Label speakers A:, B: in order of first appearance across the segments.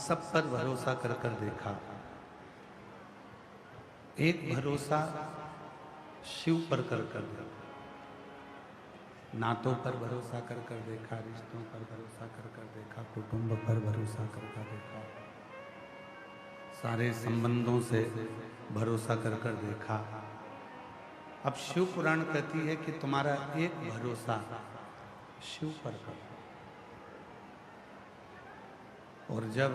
A: सब पर भरोसा कर कर देखा। एक भरोसा शिव पर कर कर देखा। नातों पर भरोसा कर कर देखा, रिश्तों पर भरोसा कर कर देखा, कुटुंब पर भरोसा कर कर देखा, सारे संबंधों से भरोसा कर कर देखा। अब शिव पुराण कहती है कि तुम्हारा एक भरोसा शिव पर करो, और जब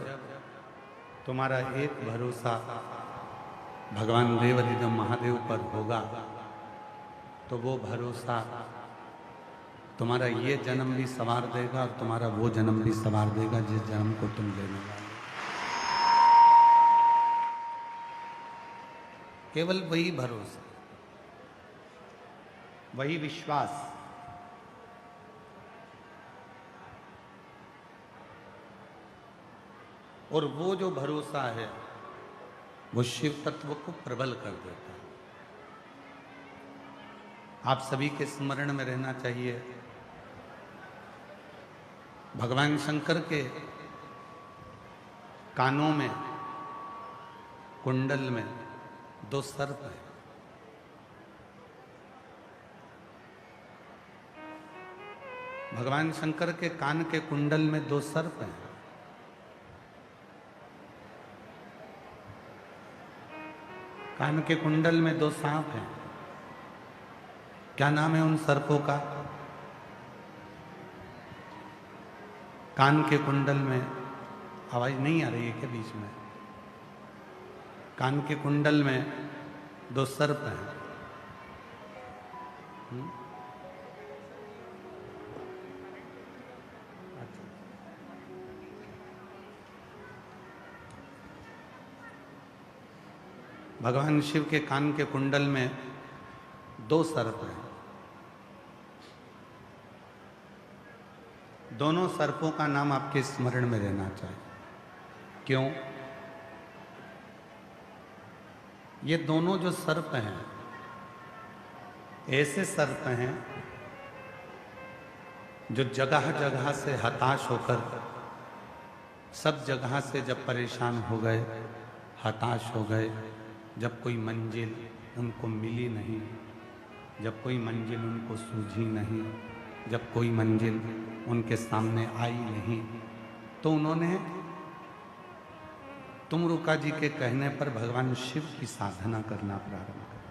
A: तुम्हारा एक भरोसा भगवान देवाधिदेव महादेव पर होगा तो वो भरोसा तुम्हारा ये जन्म भी संवार देगा और तुम्हारा वो जन्म भी संवार देगा जिस जन्म को तुम लेने वाले। केवल वही भरोसा, वही विश्वास। और वो जो भरोसा है वो शिव तत्व को प्रबल कर देता है। आप सभी के स्मरण में रहना चाहिए, भगवान शंकर के कानों में, कुंडल में दो सर्प हैं। भगवान शंकर के कान के कुंडल में दो सर्प हैं। कान के कुंडल में दो सांप हैं। क्या नाम है उन सर्पों का? कान के कुंडल में आवाज नहीं आ रही है क्या बीच में? कान के कुंडल में दो सर्प हैं। भगवान शिव के कान के कुंडल में दो सर्प हैं। दोनों सर्पों का नाम आपके स्मरण में रहना चाहिए। क्यों? ये दोनों जो सर्प हैं ऐसे सर्प हैं जो जगह जगह से हताश होकर, सब जगह से जब परेशान हो गए, हताश हो गए, जब कोई मंजिल उनको मिली नहीं, जब कोई मंजिल उनको सूझी नहीं, जब कोई मंजिल उनके सामने आई नहीं, तो उन्होंने तुमरुका जी के कहने पर भगवान शिव की साधना करना प्रारंभ कर,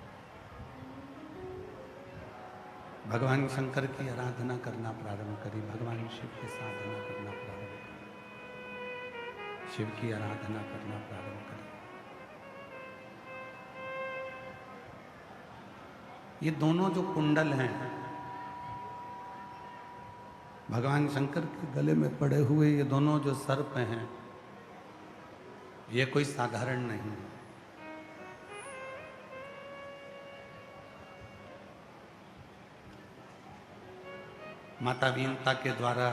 A: भगवान शंकर की आराधना करना प्रारंभ करी, भगवान शिव की साधना करना प्रारंभ करी, शिव की आराधना करना प्रारंभ करी। ये दोनों जो कुंडल हैं भगवान शंकर के गले में पड़े हुए, ये दोनों जो सर्प हैं, ये कोई साधारण नहीं है। माता वीणता के द्वारा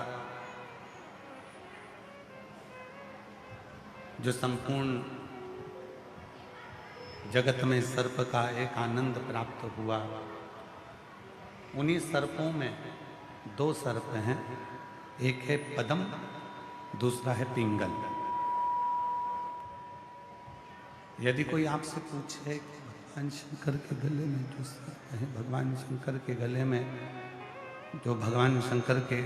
A: जो संपूर्ण जगत में सर्प का एक आनंद प्राप्त हुआ, उन्हीं सर्पों में दो सर्प हैं। एक है पद्म, दूसरा है पिंगल। यदि कोई आपसे पूछे कि भगवान शंकर के गले में जो सर्प है, भगवान शंकर के गले में जो, भगवान शंकर के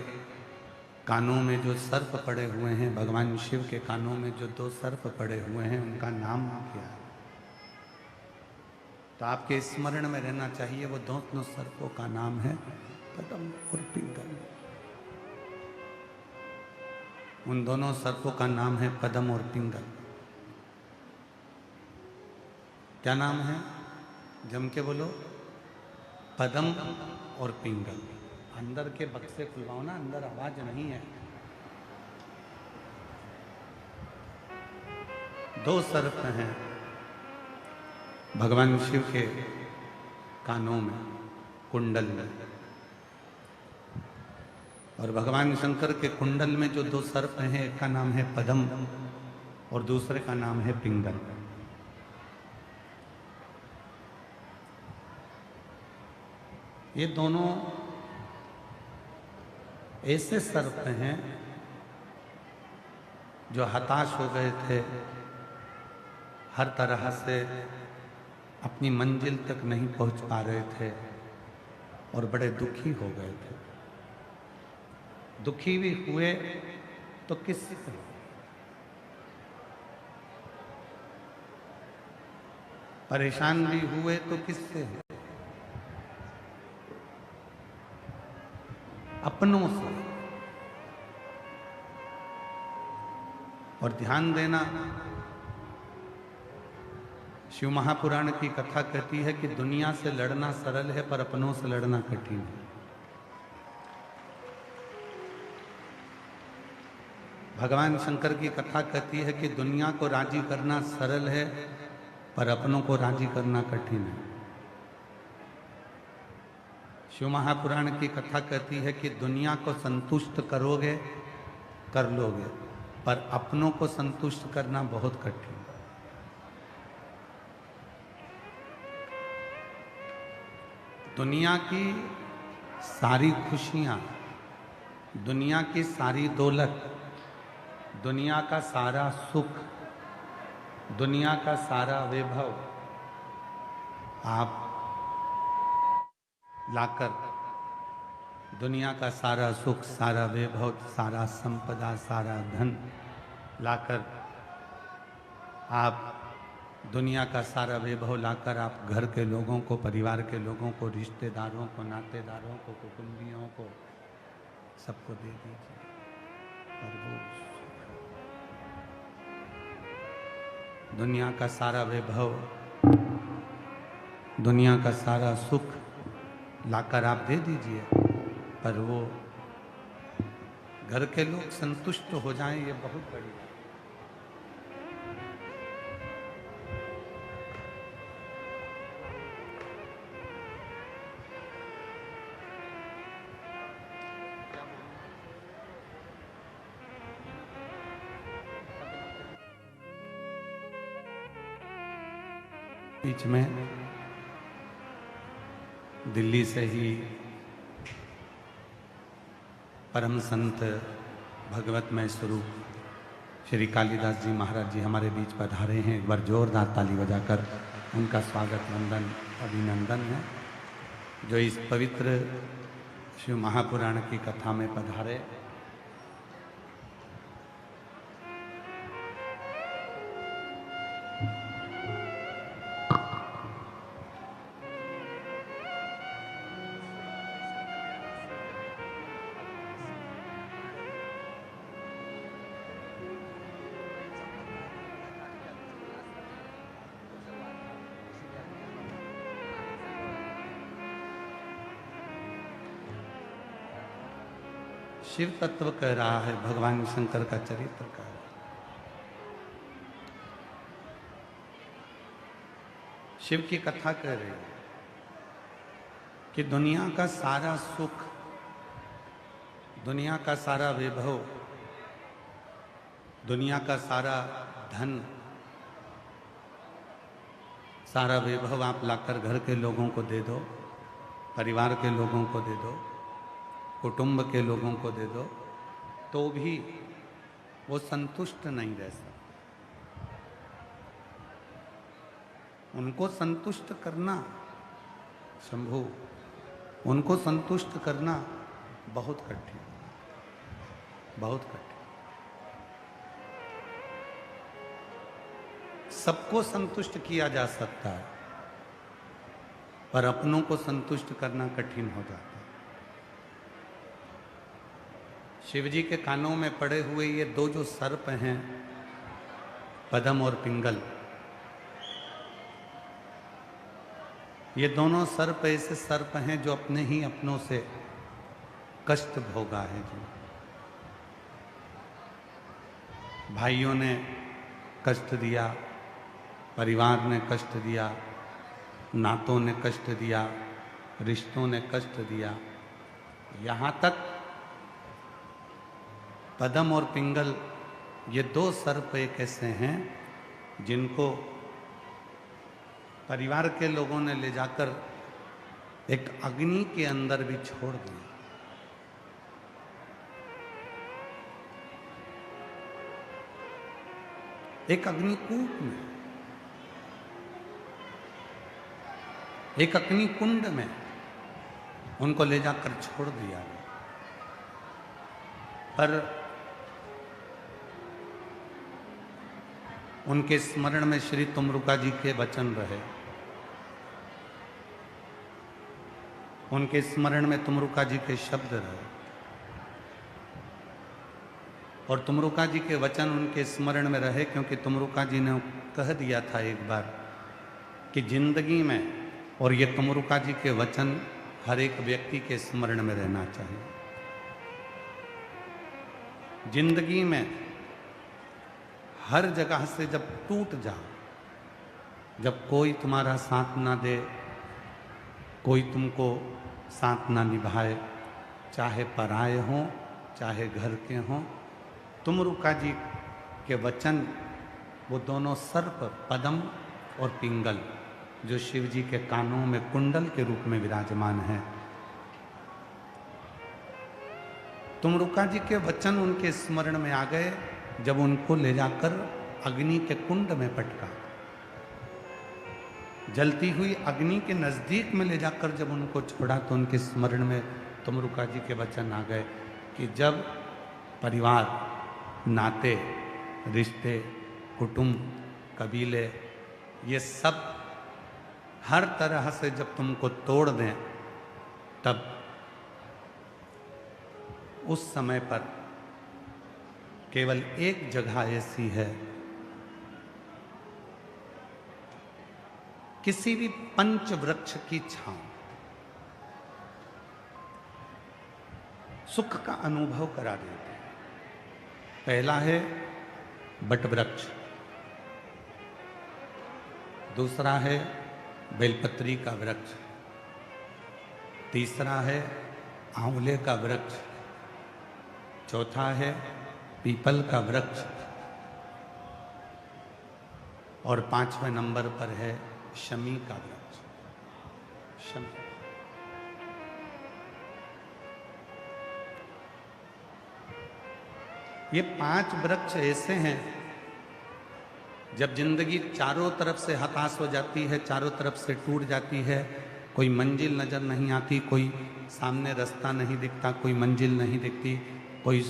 A: कानों में जो सर्प पड़े हुए हैं, भगवान शिव के कानों में जो दो सर्प पड़े हुए हैं, उनका नाम क्या है? तो आपके स्मरण में रहना चाहिए, वो दोनों सर्पों का नाम है पद्म और पिंगल। उन दोनों सर्पों का नाम है पद्म और पिंगल। क्या नाम है? जम के बोलो, पद्म और पिंगल। अंदर के बक्से खुलवाओ ना, अंदर आवाज नहीं है। दो सर्प हैं भगवान शिव के कानों में, कुंडल में, और भगवान शंकर के कुंडल में जो दो सर्प हैं, एक का नाम है पद्म और दूसरे का नाम है पिंगल। ये दोनों ऐसे सर्प हैं जो हताश हो गए थे, हर तरह से अपनी मंजिल तक नहीं पहुंच पा रहे थे और बड़े दुखी हो गए थे। दुखी भी हुए तो किससे? परेशान भी हुए तो किससे? अपनों से। और ध्यान देना, शिव महापुराण की कथा कहती है कि दुनिया से लड़ना सरल है पर अपनों से लड़ना कठिन है। भगवान शंकर की कथा कहती है कि दुनिया को राजी करना सरल है पर अपनों को राजी करना कठिन है। शिव महापुराण की कथा कहती है कि दुनिया को संतुष्ट करोगे कर लोगे, पर अपनों को संतुष्ट करना बहुत कठिन। दुनिया की सारी खुशियां, दुनिया की सारी दौलत, दुनिया का सारा सुख, दुनिया का सारा वैभव आप लाकर, दुनिया का सारा सुख, सारा वैभव, सारा संपदा, सारा धन लाकर आप, दुनिया का सारा वैभव लाकर आप घर के लोगों को, परिवार के लोगों को, रिश्तेदारों को, नातेदारों को, कुटुंबियों को, सबको दे दीजिए। पर वो दुनिया का सारा वैभव, दुनिया का सारा सुख लाकर आप दे दीजिए, पर वो घर के लोग संतुष्ट हो जाएं, ये बहुत बड़ी बात। बीच में दिल्ली से ही परम संत भगवतमय स्वरूप श्री कालिदास जी महाराज जी हमारे बीच पधारे हैं। एक बार जोरदार ताली बजाकर उनका स्वागत, वंदन, अभिनंदन है, जो इस पवित्र शिव महापुराण की कथा में पधारे। शिव तत्व कह रहा है, भगवान शंकर का चरित्र कह रहा है। शिव की कथा कह रही है कि दुनिया का सारा सुख, दुनिया का सारा वैभव, दुनिया का सारा धन, सारा वैभव आप लाकर घर के लोगों को दे दो, परिवार के लोगों को दे दो, कुटुंब के लोगों को दे दो, तो भी वो संतुष्ट नहीं रह सकते। उनको संतुष्ट करना, शंभु, उनको संतुष्ट करना बहुत कठिन, बहुत कठिन। सबको संतुष्ट किया जा सकता है, पर अपनों को संतुष्ट करना कठिन हो जाता है। शिव जी के कानों में पड़े हुए ये दो जो सर्प हैं, पद्म और पिंगल, ये दोनों सर्प ऐसे सर्प हैं जो अपने ही अपनों से कष्ट भोगा है। जो भाइयों ने कष्ट दिया, परिवार ने कष्ट दिया, नातों ने कष्ट दिया, रिश्तों ने कष्ट दिया, यहाँ तक पद्म और पिंगल, ये दो सर्प एक ऐसे हैं जिनको परिवार के लोगों ने ले जाकर एक अग्नि के अंदर भी छोड़ दिया। एक अग्निकूप में, एक अग्निकुंड में उनको ले जाकर छोड़ दिया। पर उनके स्मरण में श्री तुमरुका जी के वचन रहे, उनके स्मरण में तुमरुका जी के शब्द रहे, और तुमरुका जी के वचन उनके स्मरण में रहे, क्योंकि तुमरुका जी ने कह दिया था एक बार कि जिंदगी में, और ये तुमरुका जी के वचन हर एक व्यक्ति के स्मरण में रहना चाहिए, जिंदगी में हर जगह से जब टूट जाओ, जब कोई तुम्हारा साथ ना दे, कोई तुमको साथ ना निभाए, चाहे पराए हों चाहे घर के हों, तुमरुका जी के वचन, वो दोनों सर्प, पद्म और पिंगल, जो शिव जी के कानों में कुंडल के रूप में विराजमान है, तुमरुका जी के वचन उनके स्मरण में आ गए जब उनको ले जाकर अग्नि के कुंड में पटका। जलती हुई अग्नि के नजदीक में ले जाकर जब उनको छोड़ा तो उनके स्मरण में तुमरुका जी के वचन आ गए कि जब परिवार, नाते, रिश्ते, कुटुंब, कबीले, ये सब हर तरह से जब तुमको तोड़ दें, तब उस समय पर केवल एक जगह ऐसी है, किसी भी पंच वृक्ष की छांव, सुख का अनुभव करा देते हैं। पहला है बट वृक्ष, दूसरा है बेलपत्री का वृक्ष, तीसरा है आंवले का वृक्ष, चौथा है पीपल का वृक्ष, और 5वें नंबर पर है शमी का वृक्ष। शमी, ये 5 वृक्ष ऐसे हैं, जब जिंदगी चारों तरफ से हताश हो जाती है, चारों तरफ से टूट जाती है, कोई मंजिल नजर नहीं आती, कोई सामने रास्ता नहीं दिखता, कोई मंजिल नहीं दिखती, कोई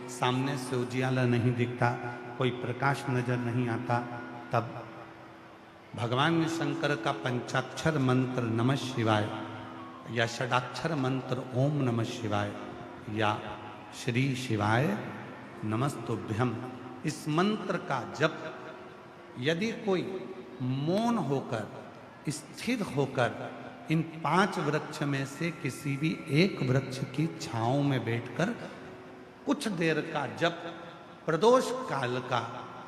A: सामने से उजियाला नहीं दिखता, कोई प्रकाश नजर नहीं आता, तब भगवान शंकर का पंचाक्षर मंत्र नमः शिवाय, या षडाक्षर मंत्र ओम नमः शिवाय, या श्री शिवाय नमस्तुभ्यम, इस मंत्र का जप यदि कोई मौन होकर, स्थिर होकर, इन 5 वृक्ष में से किसी भी एक वृक्ष की छांव में बैठकर कुछ देर का जप प्रदोष काल का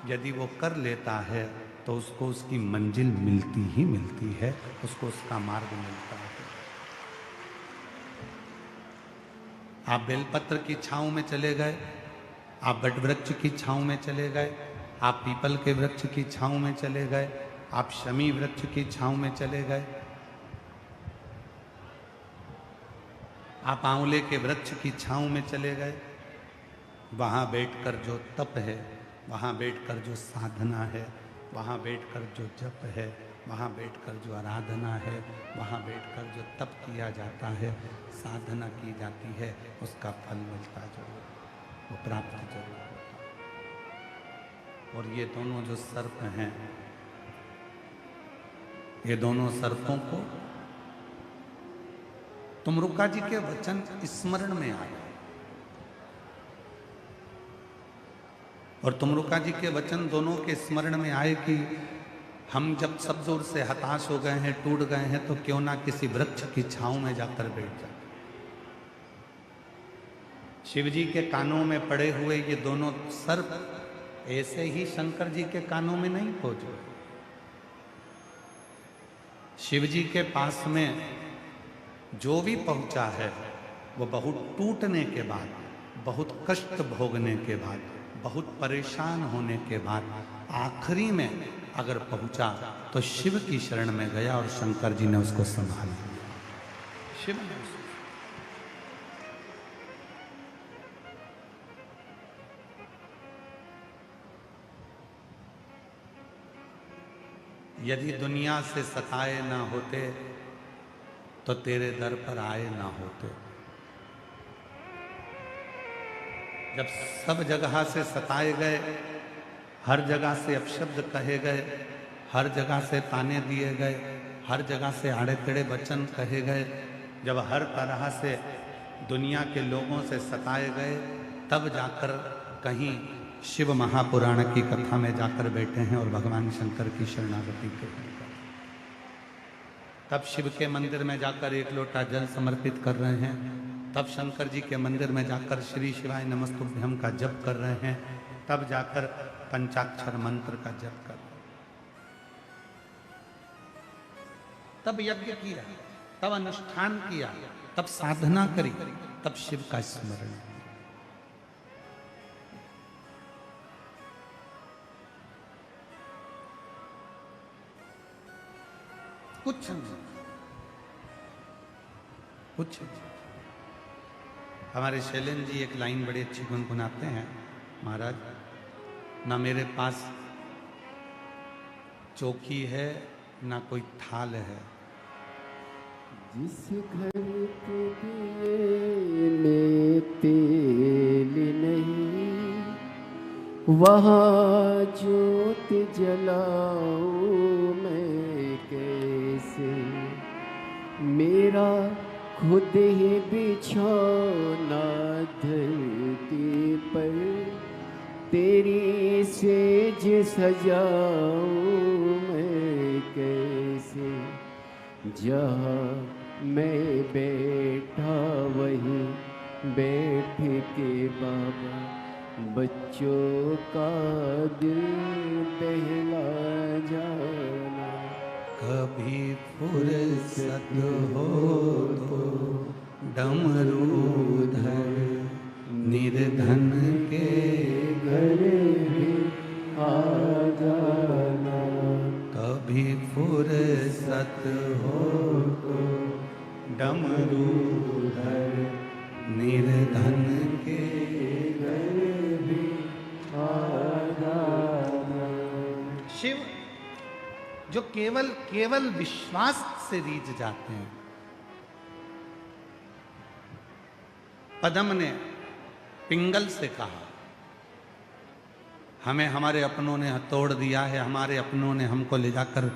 A: यदि वो कर लेता है, तो उसको उसकी मंजिल मिलती ही मिलती है, उसको उसका मार्ग मिलता है। आप बेलपत्र की छांव में चले गए, आप बट वृक्ष की छांव में चले गए, आप पीपल के वृक्ष की छांव में चले गए, आप शमी वृक्ष की छांव में चले गए, आप आंवले के वृक्ष की छांव में चले गए, वहां बैठकर जो तप है, वहां बैठकर जो साधना है, वहां बैठकर जो जप है, वहां बैठकर जो आराधना है, वहां बैठकर जो तप किया जाता है, साधना की जाती है, उसका फल मिलता जरूर, वो प्राप्त जरूर होता। और ये दोनों जो सर्प हैं, ये दोनों सर्पों को तुमरुका जी के वचन स्मरण में आए, और तुमरुका जी के वचन दोनों के स्मरण में आए कि हम जब सब जोर से हताश हो गए हैं, टूट गए हैं, तो क्यों ना किसी वृक्ष की छांव में जाकर बैठ जाए। शिव जी के कानों में पड़े हुए ये दोनों सर्प ऐसे ही शंकर जी के कानों में नहीं पहुंचे। शिव जी के पास में जो भी पहुंचा है, वो बहुत टूटने के बाद, बहुत कष्ट भोगने के बाद, बहुत परेशान होने के बाद, आखिरी में अगर पहुंचा तो शिव की शरण में गया और शंकर जी ने उसको संभाल लिया। शिव ने उसको, यदि दुनिया से सताए ना होते तो तेरे दर पर आए ना होते। जब सब जगह से सताए गए, हर जगह से अपशब्द कहे गए, हर जगह से ताने दिए गए, हर जगह से आड़े टेढ़े वचन कहे गए, जब हर तरह से दुनिया के लोगों से सताए गए, तब जाकर कहीं शिव महापुराण की कथा में जाकर बैठे हैं और भगवान शंकर की शरणागति के लिए। तब शिव के मंदिर में जाकर एक लोटा जल समर्पित कर रहे हैं, तब शंकर जी के मंदिर में जाकर श्री शिवाय नमस्तुभ्यम का जप कर रहे हैं, तब जाकर पंचाक्षर मंत्र का जप कर रहे हैं, तब यज्ञ किया, तब अनुष्ठान किया, तब साधना करी, तब शिव का स्मरण। कुछ नहीं, कुछ नहीं। हमारे शैलेंद्र जी एक लाइन बड़ी अच्छी गुनगुनाते हैं, महाराज, ना मेरे पास चौकी है ना कोई थाल है,
B: जिस घर के दिए में तेल नहीं, वहाँ ज्योत जलाऊं मैं कैसे। मेरा खुद ही बिछौना धरती पर, तेरी सेज सजाऊं मैं कैसे। जहाँ मैं बैठा वहीं बैठ के बाबा बच्चों का दिल बहला जाना।
A: कभी फुर्सत हो तो डमरू धर, निर्धन के
B: घर भी आ जाना।
A: कभी फुर्सत हो तो डमरू धर, निर्धन के
B: घर भी आ जाना।
A: शिव जो केवल विश्वास से रीझ जाते हैं। पद्म ने पिंगल से कहा, हमें हमारे अपनों ने हथौड़ दिया है, हमारे अपनों ने हमको ले जाकर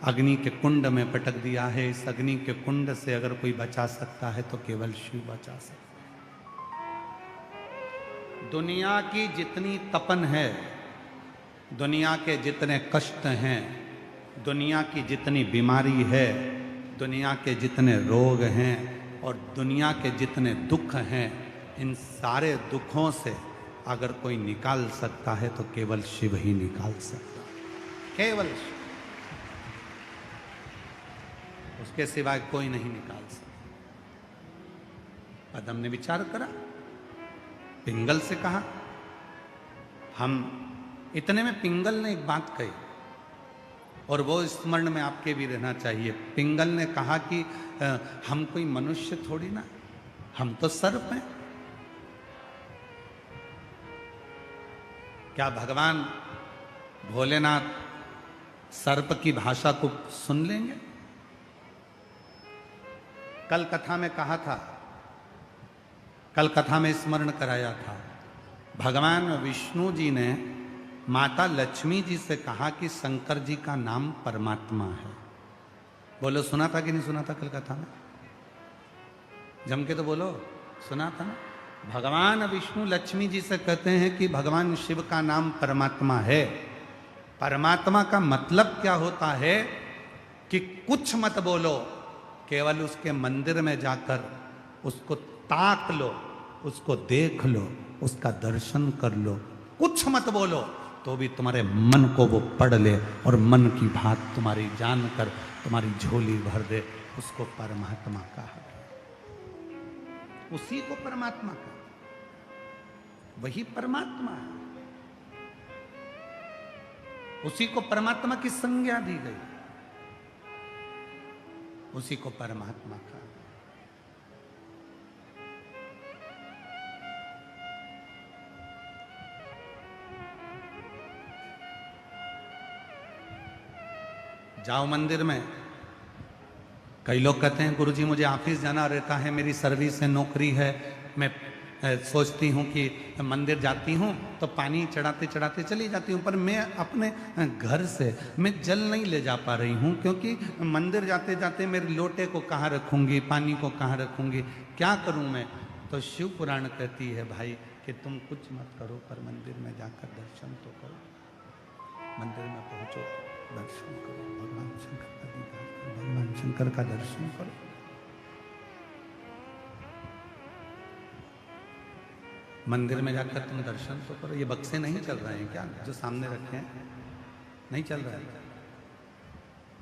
A: अग्नि के कुंड में पटक दिया है, इस अग्नि के कुंड से अगर कोई बचा सकता है तो केवल शिव बचा सकता है। दुनिया की जितनी तपन है, दुनिया के जितने कष्ट हैं, दुनिया की जितनी बीमारी है, दुनिया के जितने रोग हैं और दुनिया के जितने दुख हैं, इन सारे दुखों से अगर कोई निकाल सकता है तो केवल शिव ही निकाल सकता है, केवल शिव, उसके सिवाय कोई नहीं निकाल सकता। पद्म ने विचार करा, पिंगल से कहा, हम इतने में पिंगल ने एक बात कही और वो स्मरण में आपके भी रहना चाहिए। पिंगल ने कहा कि हम कोई मनुष्य थोड़ी ना, हम तो सर्प हैं। क्या भगवान भोलेनाथ सर्प की भाषा को सुन लेंगे? कल कथा में कहा था, कल कथा में स्मरण कराया था, भगवान विष्णु जी ने माता लक्ष्मी जी से कहा कि शंकर जी का नाम परमात्मा है। बोलो, सुना था कि नहीं सुना था कल कथा में? जम के तो बोलो, सुना था ना? भगवान विष्णु लक्ष्मी जी से कहते हैं कि भगवान शिव का नाम परमात्मा है। परमात्मा का मतलब क्या होता है कि कुछ मत बोलो, केवल उसके मंदिर में जाकर उसको ताक लो, उसको देख लो, उसका दर्शन कर लो, कुछ मत बोलो तो भी तुम्हारे मन को वो पढ़ ले और मन की बात तुम्हारी जानकर तुम्हारी झोली भर दे। उसको परमात्मा कहा, उसी को परमात्मा कहा, वही परमात्मा है, उसी को परमात्मा की संज्ञा दी गई, उसी को परमात्मा कहा। जाओ मंदिर में। कई लोग कहते हैं गुरुजी मुझे ऑफिस जाना रहता है, मेरी सर्विस है, नौकरी है, मैं सोचती हूँ कि मंदिर जाती हूँ तो पानी चढ़ाते चढ़ाते चली जाती हूँ, पर मैं अपने घर से मैं जल नहीं ले जा पा रही हूँ, क्योंकि मंदिर जाते जाते मेरे लोटे को कहाँ रखूँगी, पानी को कहाँ रखूँगी, क्या करूँ मैं। तो शिव पुराण कहती है भाई कि तुम कुछ मत करो, पर मंदिर में जाकर दर्शन तो करो। मंदिर में पहुँचो, दर्शन करो, भगवान शंकर का दीदार करो, भगवान शंकर का दर्शन करो। मंदिर में जाकर तुम दर्शन तो करो। ये बक्से नहीं चल रहे हैं क्या जो सामने रखे हैं? नहीं चल रहे हैं?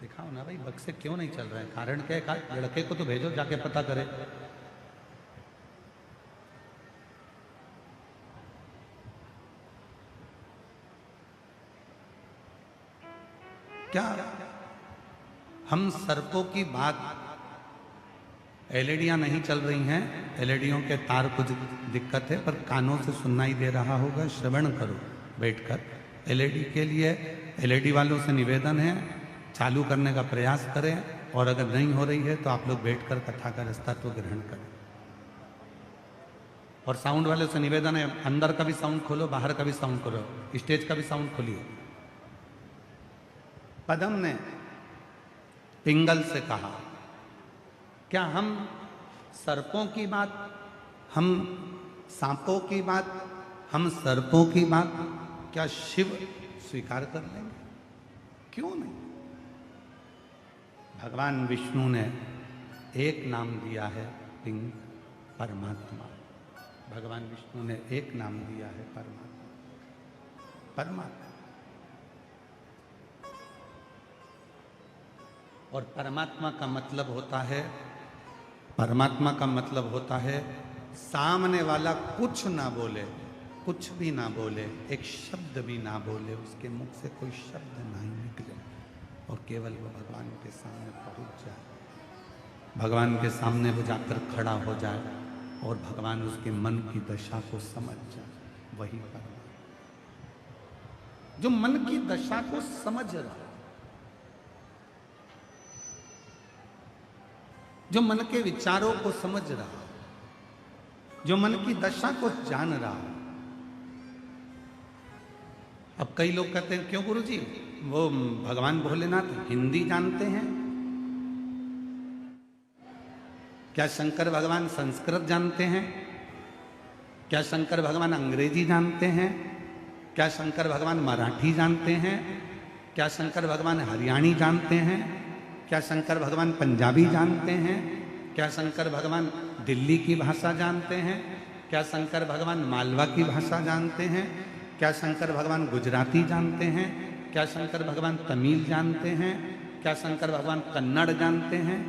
A: दिखाओ ना भाई, बक्से क्यों नहीं चल रहे हैं? कारण क्या है? लड़के को तो भेजो जाके पता करे। क्या हम सर्पों की बात, एलईडियां नहीं चल रही हैं, एलईडियों के तार कुछ दिक्कत है, पर कानों से सुनाई दे रहा होगा, श्रवण करो बैठकर। एलईडी के लिए एलईडी वालों से निवेदन है चालू करने का प्रयास करें, और अगर नहीं हो रही है तो आप लोग बैठकर कथा का रास्ता तो ग्रहण करें। और साउंड वालों से निवेदन है अंदर का भी साउंड खोलो, बाहर का भी साउंड खोलो, स्टेज का भी साउंड खोलिए। पदम ने पिंगल से कहा, क्या हम सर्पों की बात, हम सांपों की बात, हम सर्पों की बात क्या शिव स्वीकार कर लेंगे? क्यों नहीं? भगवान विष्णु ने एक नाम दिया है पिंग, परमात्मा। भगवान विष्णु ने एक नाम दिया है परमात्मा, परमात्मा। और परमात्मा का मतलब होता है, परमात्मा का मतलब होता है सामने वाला कुछ ना बोले, कुछ भी ना बोले, एक शब्द भी ना बोले, उसके मुख से कोई शब्द नहीं निकले, और केवल वो भगवान के सामने पहुंच जाए, भगवान के सामने वो जाकर खड़ा हो जाए और भगवान उसके मन की दशा को समझ जाए। वही परमात्मा जो मन की दशा को समझ रहा, जो मन के विचारों को समझ रहा, जो मन की दशा को जान रहा। अब कई लोग कहते हैं क्यों गुरुजी, वो भगवान भोलेनाथ हिंदी जानते हैं? क्या शंकर भगवान संस्कृत जानते हैं? क्या शंकर भगवान अंग्रेजी जानते हैं? क्या शंकर भगवान मराठी जानते हैं? क्या शंकर भगवान हरियाणी जानते हैं? क्या शंकर भगवान पंजाबी जानते हैं? क्या शंकर भगवान दिल्ली की भाषा जानते हैं? क्या शंकर भगवान मालवा की भाषा जानते हैं? क्या शंकर भगवान गुजराती जानते हैं? क्या शंकर भगवान तमिल जानते हैं? क्या शंकर भगवान कन्नड़ जानते हैं?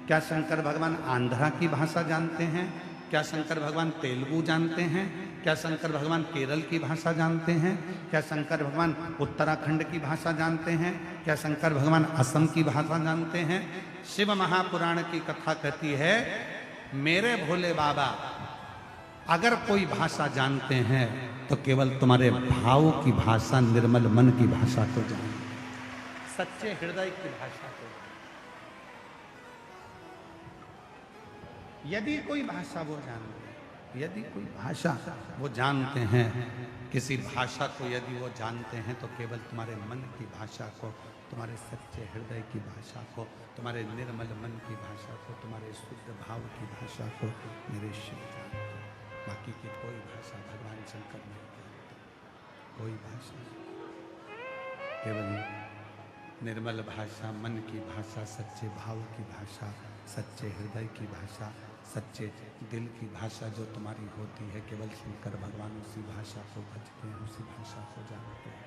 A: क्या शंकर भगवान आंध्रा की भाषा जानते हैं? क्या शंकर भगवान तेलुगु जानते हैं? क्या शंकर भगवान केरल की भाषा जानते हैं? क्या शंकर भगवान उत्तराखंड की भाषा जानते हैं? क्या शंकर भगवान असम की भाषा जानते हैं? शिव महापुराण की कथा कहती है, मेरे भोले बाबा अगर कोई भाषा जानते हैं तो केवल तुम्हारे भाव की भाषा, निर्मल मन की भाषा को जाने, सच्चे हृदय की भाषा को। यदि कोई भाषा वो जानते हैं, यदि कोई भाषा वो जानते हैं, किसी भाषा को यदि वो जानते हैं तो केवल तुम्हारे मन की भाषा को, तुम्हारे सच्चे हृदय की भाषा को, तुम्हारे निर्मल मन की भाषा को, तुम्हारे शुद्ध भाव की भाषा को मेरे शिव जानते हैं। बाकी की कोई भाषा भगवान शंकर नहीं जानते, कोई भाषा नहीं। केवल निर्मल भाषा, मन की भाषा, सच्चे भाव की भाषा, सच्चे हृदय की भाषा, सच्चे दिल की भाषा जो तुम्हारी होती है, केवल शंकर भगवान उसी भाषा को भजते हैं, उसी भाषा को जानते हैं।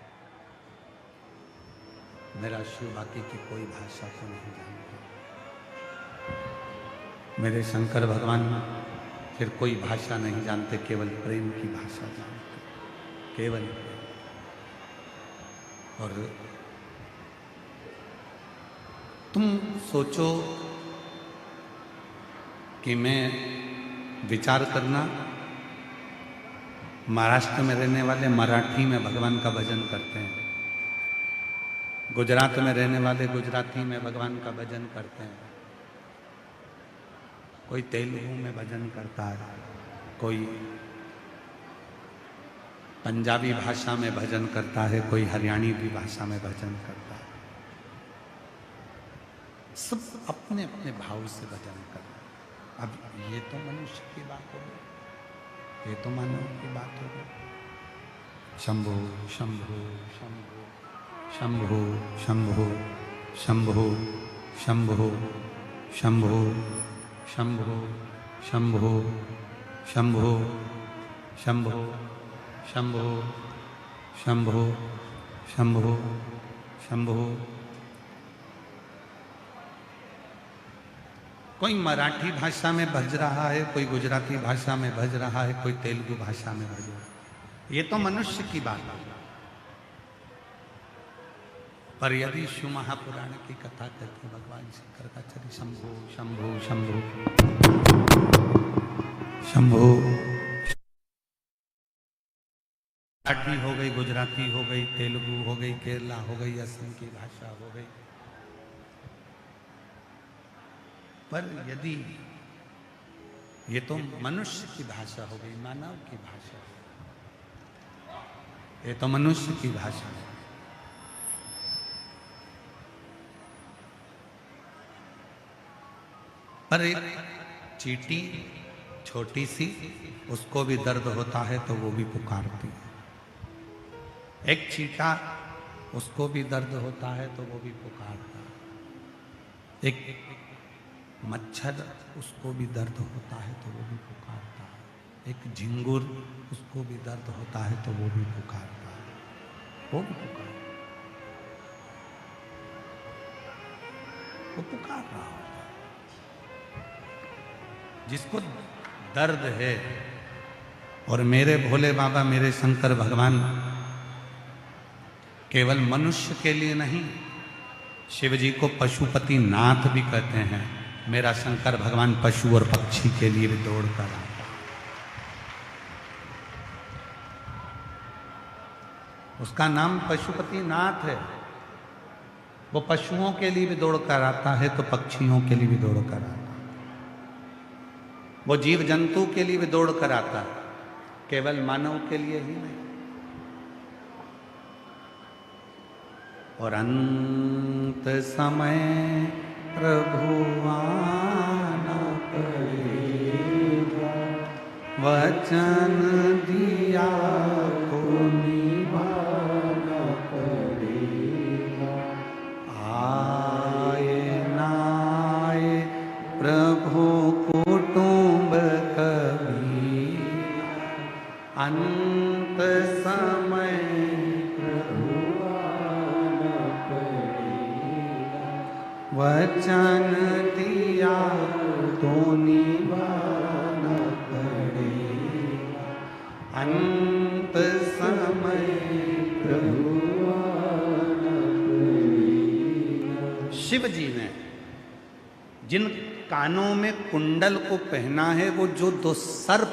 A: मेरा शिव बाकी की कोई भाषा को नहीं जानते। मेरे शंकर भगवान फिर कोई भाषा नहीं जानते, केवल प्रेम की भाषा जानते, केवल। और तुम सोचो कि मैं विचार करना, महाराष्ट्र में रहने वाले मराठी में भगवान का भजन करते हैं, गुजरात में रहने वाले गुजराती में भगवान का भजन करते हैं, कोई तेलुगु में भजन करता है, कोई पंजाबी भाषा में भजन करता है, कोई हरियाणी भी भाषा में भजन करता है। सब अपने अपने भाव से भजन करते हैं। अब ये तो मनुष्य की बात हो गई, ये तो मानव की बात हो गई। शंभो शंभो शंभो शंभो शंभो शंभो शंभो शंभो शंभो शंभो शंभो शंभो शंभो शंभो शंभो। कोई मराठी भाषा में भज रहा है, कोई गुजराती भाषा में भज रहा है, कोई तेलुगु भाषा में भज रहा है। ये तो मनुष्य की बात है। पर यदि शिव महापुराण की कथा कहते भगवान शंकर का चरित्र, शंभो शंभो शंभो शंभो। मराठी हो गई, गुजराती हो गई, तेलुगु हो गई, केरला हो गई, असम की भाषा हो गई। पर यदि ये तो मनुष्य की भाषा हो गई, मानव की भाषा, ये तो मनुष्य की भाषा है। पर एक चींटी छोटी सी, उसको भी दर्द होता है तो वो भी पुकारती है। एक चींटा, उसको भी दर्द होता है तो वो भी पुकारता है। एक मच्छर, उसको भी दर्द होता है तो वो भी पुकारता है। एक झिंगुर, उसको भी दर्द होता है तो वो भी पुकारता है। वो भी पुकार, वो पुकार रहा होता है। जिसको दर्द है, और मेरे भोले बाबा, मेरे शंकर भगवान केवल मनुष्य के लिए नहीं, शिव जी को पशुपति नाथ भी कहते हैं। मेरा शंकर भगवान पशु और पक्षी के लिए भी दौड़ कर आता है। उसका नाम पशुपति नाथ है। वो पशुओं के लिए भी दौड़ कर आता है तो पक्षियों के लिए भी दौड़ कर आता है। वो जीव जंतु के लिए भी दौड़ कर आता है, केवल मानव के लिए ही नहीं। और अंत समय प्रभु आना पड़ेगा, वचन दिया को निभाना पड़ेगा। आए ना आए प्रभु कुटुंब कभी, अंत समय वचन दिया तो निभाना पड़ेगा। अंत समय प्रभु आना पड़ेगा। शिव जी ने जिन कानों में कुंडल को पहना है, वो जो दो सर्प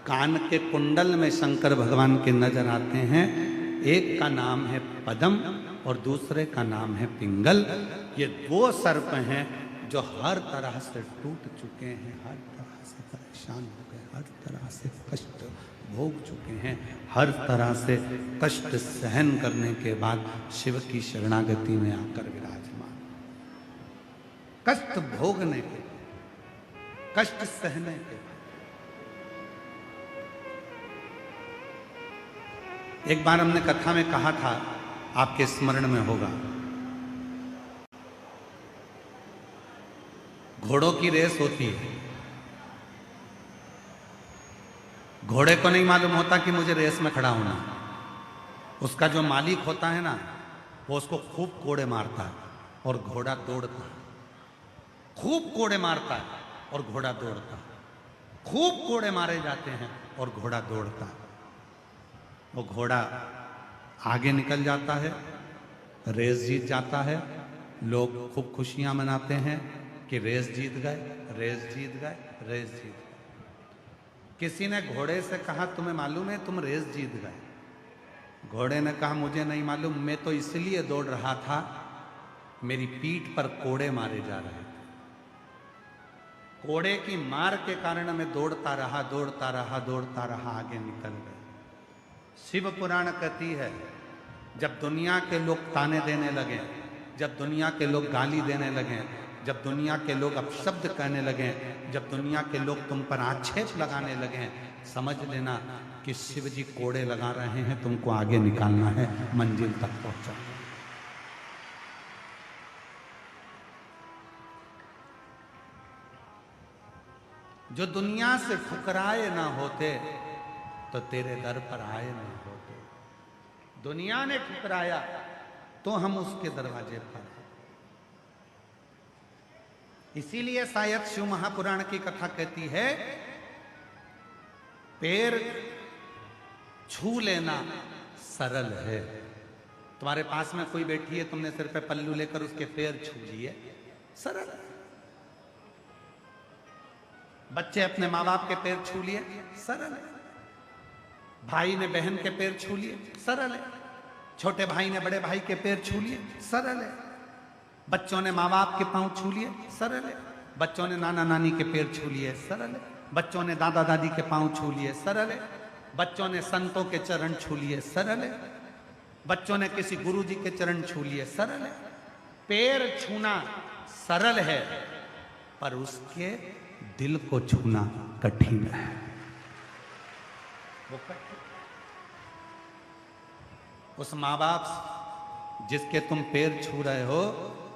A: कान के कुंडल में शंकर भगवान के नजर आते हैं, एक का नाम है पद्म और दूसरे का नाम है पिंगल। ये दो सर्प हैं जो हर तरह से टूट चुके हैं, हर तरह से परेशान हो गए, हर तरह से कष्ट भोग चुके हैं, हर तरह से कष्ट सहन करने के बाद शिव की शरणागति में आकर विराजमान। कष्ट भोगने के, कष्ट सहने के। एक बार हमने कथा में कहा था, आपके स्मरण में होगा, घोड़ों की रेस होती है। घोड़े को नहीं मालूम होता कि मुझे रेस में खड़ा होना। उसका जो मालिक होता है ना, वो उसको खूब कोड़े मारता है और घोड़ा दौड़ता है। खूब कोड़े मारता है और घोड़ा दौड़ता है। खूब कोड़े मारे जाते हैं और घोड़ा दौड़ता है। वो घोड़ा आगे निकल जाता है, रेस जीत जाता है। लोग खूब खुशियां मनाते हैं कि रेस जीत गए, रेस जीत गए, रेस जीत गए। किसी ने घोड़े से कहा, तुम्हें मालूम है तुम रेस जीत गए? घोड़े ने कहा मुझे नहीं मालूम, मैं तो इसलिए दौड़ रहा था, मेरी पीठ पर कोड़े मारे जा रहे थे। कोड़े की मार के कारण मैं दौड़ता रहा, दौड़ता रहा, दौड़ता रहा, आगे निकल गए। शिव पुराण कहती है, जब दुनिया के लोग ताने देने लगे, जब दुनिया के लोग गाली देने लगे, जब दुनिया के लोग अपशब्द कहने लगे, जब दुनिया के लोग तुम पर आक्षेप लगाने लगे, समझ लेना कि शिव जी कोड़े लगा रहे हैं, तुमको आगे निकालना है, मंजिल तक पहुंचा। जो दुनिया से ठुकराए ना होते तो तेरे दर पर आए नहीं होते। दुनिया ने ठुकराया तो हम उसके दरवाजे पर। इसीलिए शायद शिव महापुराण की कथा कहती है, पैर छू लेना सरल है। तुम्हारे पास में कोई बैठी है, तुमने सिर पे पल्लू लेकर उसके पैर छू लिए, सरल है। बच्चे अपने माँ बाप के पैर छू लिए, सरल है। भाई ने बहन के पैर छू लिए, सरल है। छोटे भाई ने बड़े भाई के पैर छू लिए, सरल है। बच्चों ने माँ बाप के पांव छू लिए, सरल है। बच्चों ने नाना नानी के पैर छू लिए, सरल है। बच्चों ने दादा दादी के पांव छू लिए, सरल है। बच्चों ने संतों के चरण छू लिए, सरल है। बच्चों ने किसी गुरु जी के चरण छू लिए, सरल है। पैर छूना सरल है, पर उसके दिल को छूना कठिन है। वो कठिन। उस माँ बाप जिसके तुम पैर छू रहे हो,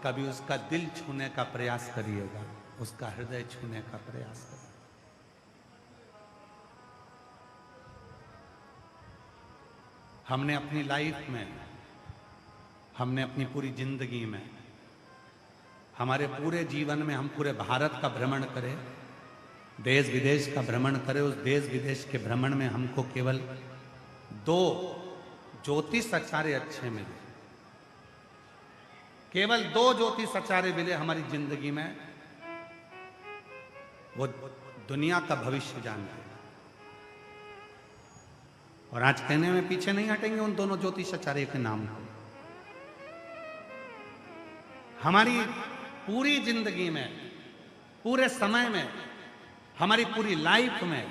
A: कभी उसका दिल छूने का प्रयास करिएगा, उसका हृदय छूने का प्रयास करिएगा। हमने अपनी लाइफ में, हमने अपनी पूरी जिंदगी में, हमारे पूरे जीवन में हम पूरे भारत का भ्रमण करें, देश विदेश का भ्रमण करें, उस देश विदेश के भ्रमण में हमको केवल 2 ज्योतिष आचार्य अच्छे मिले, केवल 2 ज्योतिष आचार्य मिले हमारी जिंदगी में। वो दुनिया का भविष्य जानते हैं। और आज कहने में पीछे नहीं हटेंगे उन दोनों ज्योतिष आचार्य के नाम को। हमारी पूरी जिंदगी में, पूरे समय में, हमारी पूरी लाइफ में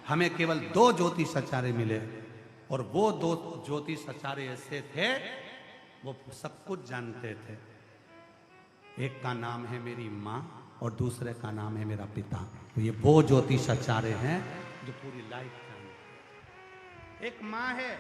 A: हमें केवल 2 ज्योतिष आचार्य मिले, और वो 2 ज्योतिष आचार्य ऐसे थे, वो सब कुछ जानते थे। एक का नाम है मेरी माँ और दूसरे का नाम है मेरा पिता। तो ये वो ज्योतिष आचार्य हैं जो पूरी लाइफ जानते। एक माँ है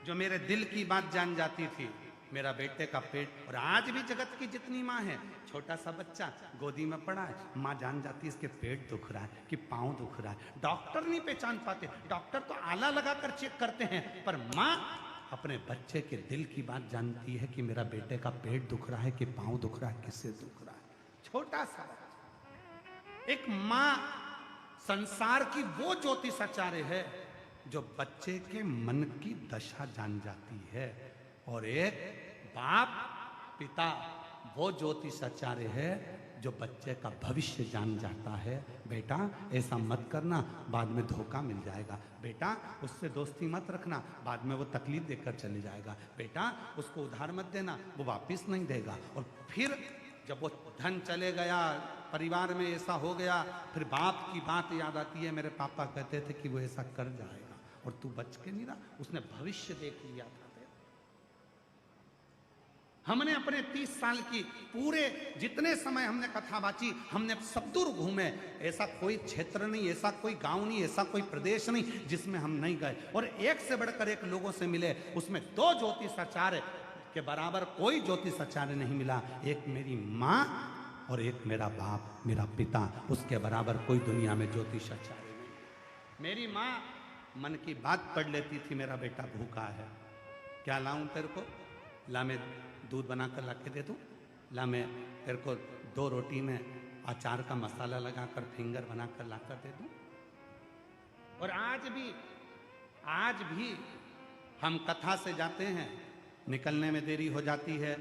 A: जो मेरे दिल की बात जान जाती थी, मेरा बेटे का पेट। और आज भी जगत की जितनी माँ है, छोटा सा बच्चा गोदी में पड़ा है, माँ जान जाती है इसके पेट दुख रहा है कि पाँव दुख रहा है। डॉक्टर नहीं पहचान पाते, डॉक्टर तो आला लगाकर चेक करते हैं, पर माँ अपने बच्चे के दिल की बात जानती है कि मेरा बेटे का पेट दुख रहा है कि पाँव दुख रहा है, किससे दुख रहा है। छोटा सा एक माँ संसार की वो ज्योतिष आचार्य है जो बच्चे के मन की दशा जान जाती है। और एक बाप पिता वो ज्योतिष आचार्य है जो बच्चे का भविष्य जान जाता है। बेटा ऐसा मत करना, बाद में धोखा मिल जाएगा। बेटा उससे दोस्ती मत रखना, बाद में वो तकलीफ देकर चले जाएगा। बेटा उसको उधार मत देना, वो वापस नहीं देगा। और फिर जब वो धन चले गया, परिवार में ऐसा हो गया, फिर बाप की बात याद आती है, मेरे पापा कहते थे कि वो ऐसा कर जाएगा और तू बच के नहीं रहा। उसने भविष्य देख लिया था। हमने अपने 30 साल की पूरे जितने समय हमने कथा बाची, हमने सब दूर घूमे। ऐसा कोई क्षेत्र नहीं, ऐसा कोई गांव नहीं, ऐसा कोई प्रदेश नहीं जिसमें हम नहीं गए। और एक से बढ़कर एक लोगों से मिले, उसमें 2 ज्योतिष आचार्य के बराबर कोई ज्योतिष आचार्य नहीं मिला। एक मेरी माँ और एक मेरा बाप, मेरा पिता, उसके बराबर कोई दुनिया में ज्योतिष आचार्य नहीं। मेरी माँ मन की बात पढ़ लेती थी, मेरा बेटा भूखा है, क्या लाऊं तेरे को? ला मैं दूध बनाकर ला के दे दूँ? ला मैं तेरे को 2 रोटी में अचार का मसाला लगाकर फिंगर बनाकर ला कर दे दूँ? और आज भी हम कथा से जाते हैं, निकलने में देरी हो जाती है,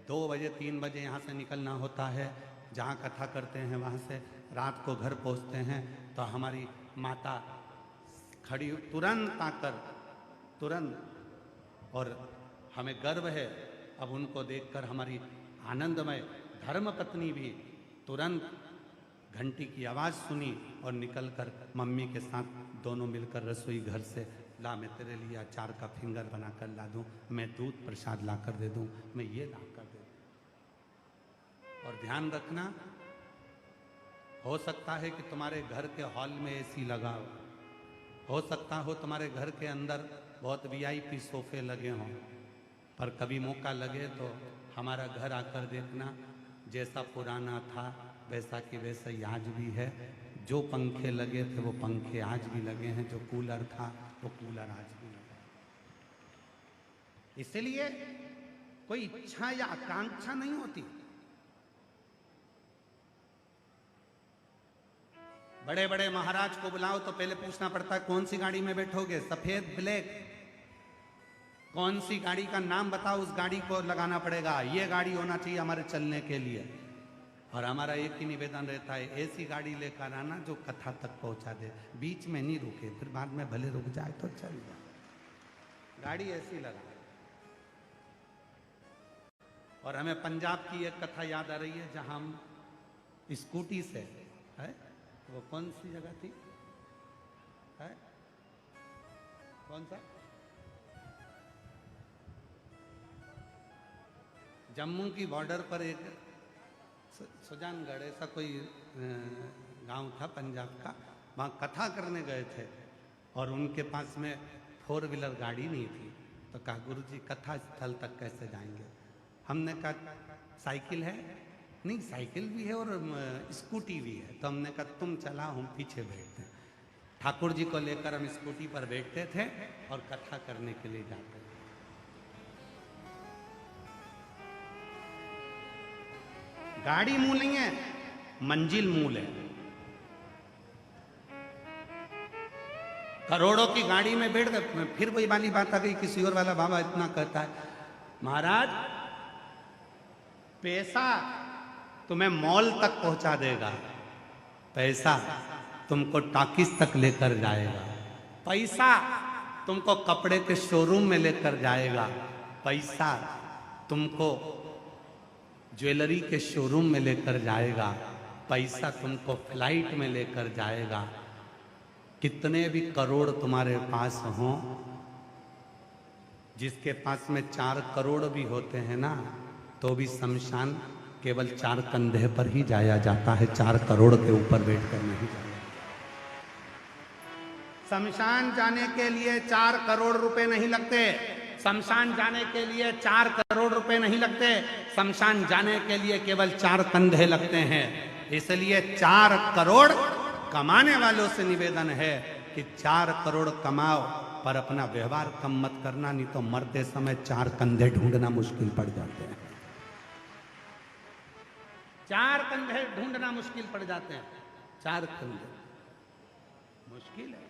A: 2 बजे 3 बजे यहाँ से निकलना होता है। जहाँ कथा करते हैं वहाँ से रात को घर पहुँचते हैं तो हमारी माता खड़ी तुरंत आकर तुरंत और हमें गर्व है अब उनको देखकर। हमारी आनंदमय धर्म पत्नी भी तुरंत घंटी की आवाज़ सुनी और निकलकर मम्मी के साथ दोनों मिलकर रसोई घर से, ला मैं तेरे लिए अचार का फिंगर बना कर ला दूँ, मैं दूध प्रसाद ला कर दे दूँ, मैं ये ला कर दे दूँ। और ध्यान रखना, हो सकता है कि तुम्हारे घर के हॉल में एसी लगा हो सकता हो तुम्हारे घर के अंदर बहुत वीआईपी सोफे लगे हों, पर कभी मौका लगे तो हमारा घर आकर देखना, जैसा पुराना था वैसा कि वैसा ही आज भी है। जो पंखे लगे थे वो पंखे आज भी लगे हैं, जो कूलर था वो कूलर आज भी लगा। इसलिए कोई इच्छा या आकांक्षा नहीं होती। बड़े बड़े महाराज को बुलाओ तो पहले पूछना पड़ता है कौन सी गाड़ी में बैठोगे, सफेद ब्लैक, कौन सी गाड़ी का नाम बताओ, उस गाड़ी को लगाना पड़ेगा, ये गाड़ी होना चाहिए हमारे चलने के लिए। और हमारा एक ही निवेदन रहता है, ऐसी गाड़ी लेकर आना जो कथा तक पहुंचा दे, बीच में नहीं रुके, फिर बाद में भले रुक जाए तो चल जाए, गाड़ी ऐसी लगा। और हमें पंजाब की एक कथा याद आ रही है जहां हम स्कूटी से, है वो कौन सी जगह थी, है कौन सा, जम्मू की बॉर्डर पर एक सुजानगढ़ ऐसा कोई गांव था पंजाब का, वहाँ कथा करने गए थे और उनके पास में 4 व्हीलर गाड़ी नहीं थी। तो कहा गुरुजी कथा स्थल तक कैसे जाएंगे। हमने कहा साइकिल है, नहीं साइकिल भी है और स्कूटी भी है। तो हमने कहा तुम चला, हम पीछे बैठते हैं। ठाकुर जी को लेकर हम स्कूटी पर बैठते थे और कथा करने के लिए जाते थे। गाड़ी मूल नहीं है, मंजिल मूल है। करोड़ों की गाड़ी में बैठ गए, फिर वही वाली बात आ गई, किसी और वाला बाबा इतना कहता है, महाराज पैसा तुम्हें मॉल तक पहुंचा देगा, पैसा तुमको टाकिस तक लेकर जाएगा, पैसा तुमको कपड़े के शोरूम में लेकर जाएगा, पैसा तुमको ज्वेलरी के शोरूम में लेकर जाएगा, पैसा तुमको फ्लाइट में लेकर जाएगा। कितने भी करोड़ तुम्हारे पास हों, जिसके पास में 4 करोड़ भी होते हैं ना, तो भी शमशान केवल 4 कंधे पर ही जाया जाता है, 4 करोड़ के ऊपर बैठकर नहीं जाया। शमशान जाने के लिए 4 करोड़ रुपए नहीं लगते, शमशान जाने के लिए 4 करोड़ रुपए नहीं लगते, शमशान जाने के लिए केवल 4 कंधे लगते हैं। इसलिए 4 करोड़ कमाने वालों से निवेदन है कि 4 करोड़ कमाओ, पर अपना व्यवहार कम मत करना, नहीं तो मरते समय 4 कंधे ढूंढना मुश्किल पड़ जाते हैं। 4 कंधे ढूंढना मुश्किल पड़ जाते हैं, 4 कंधे मुश्किल है।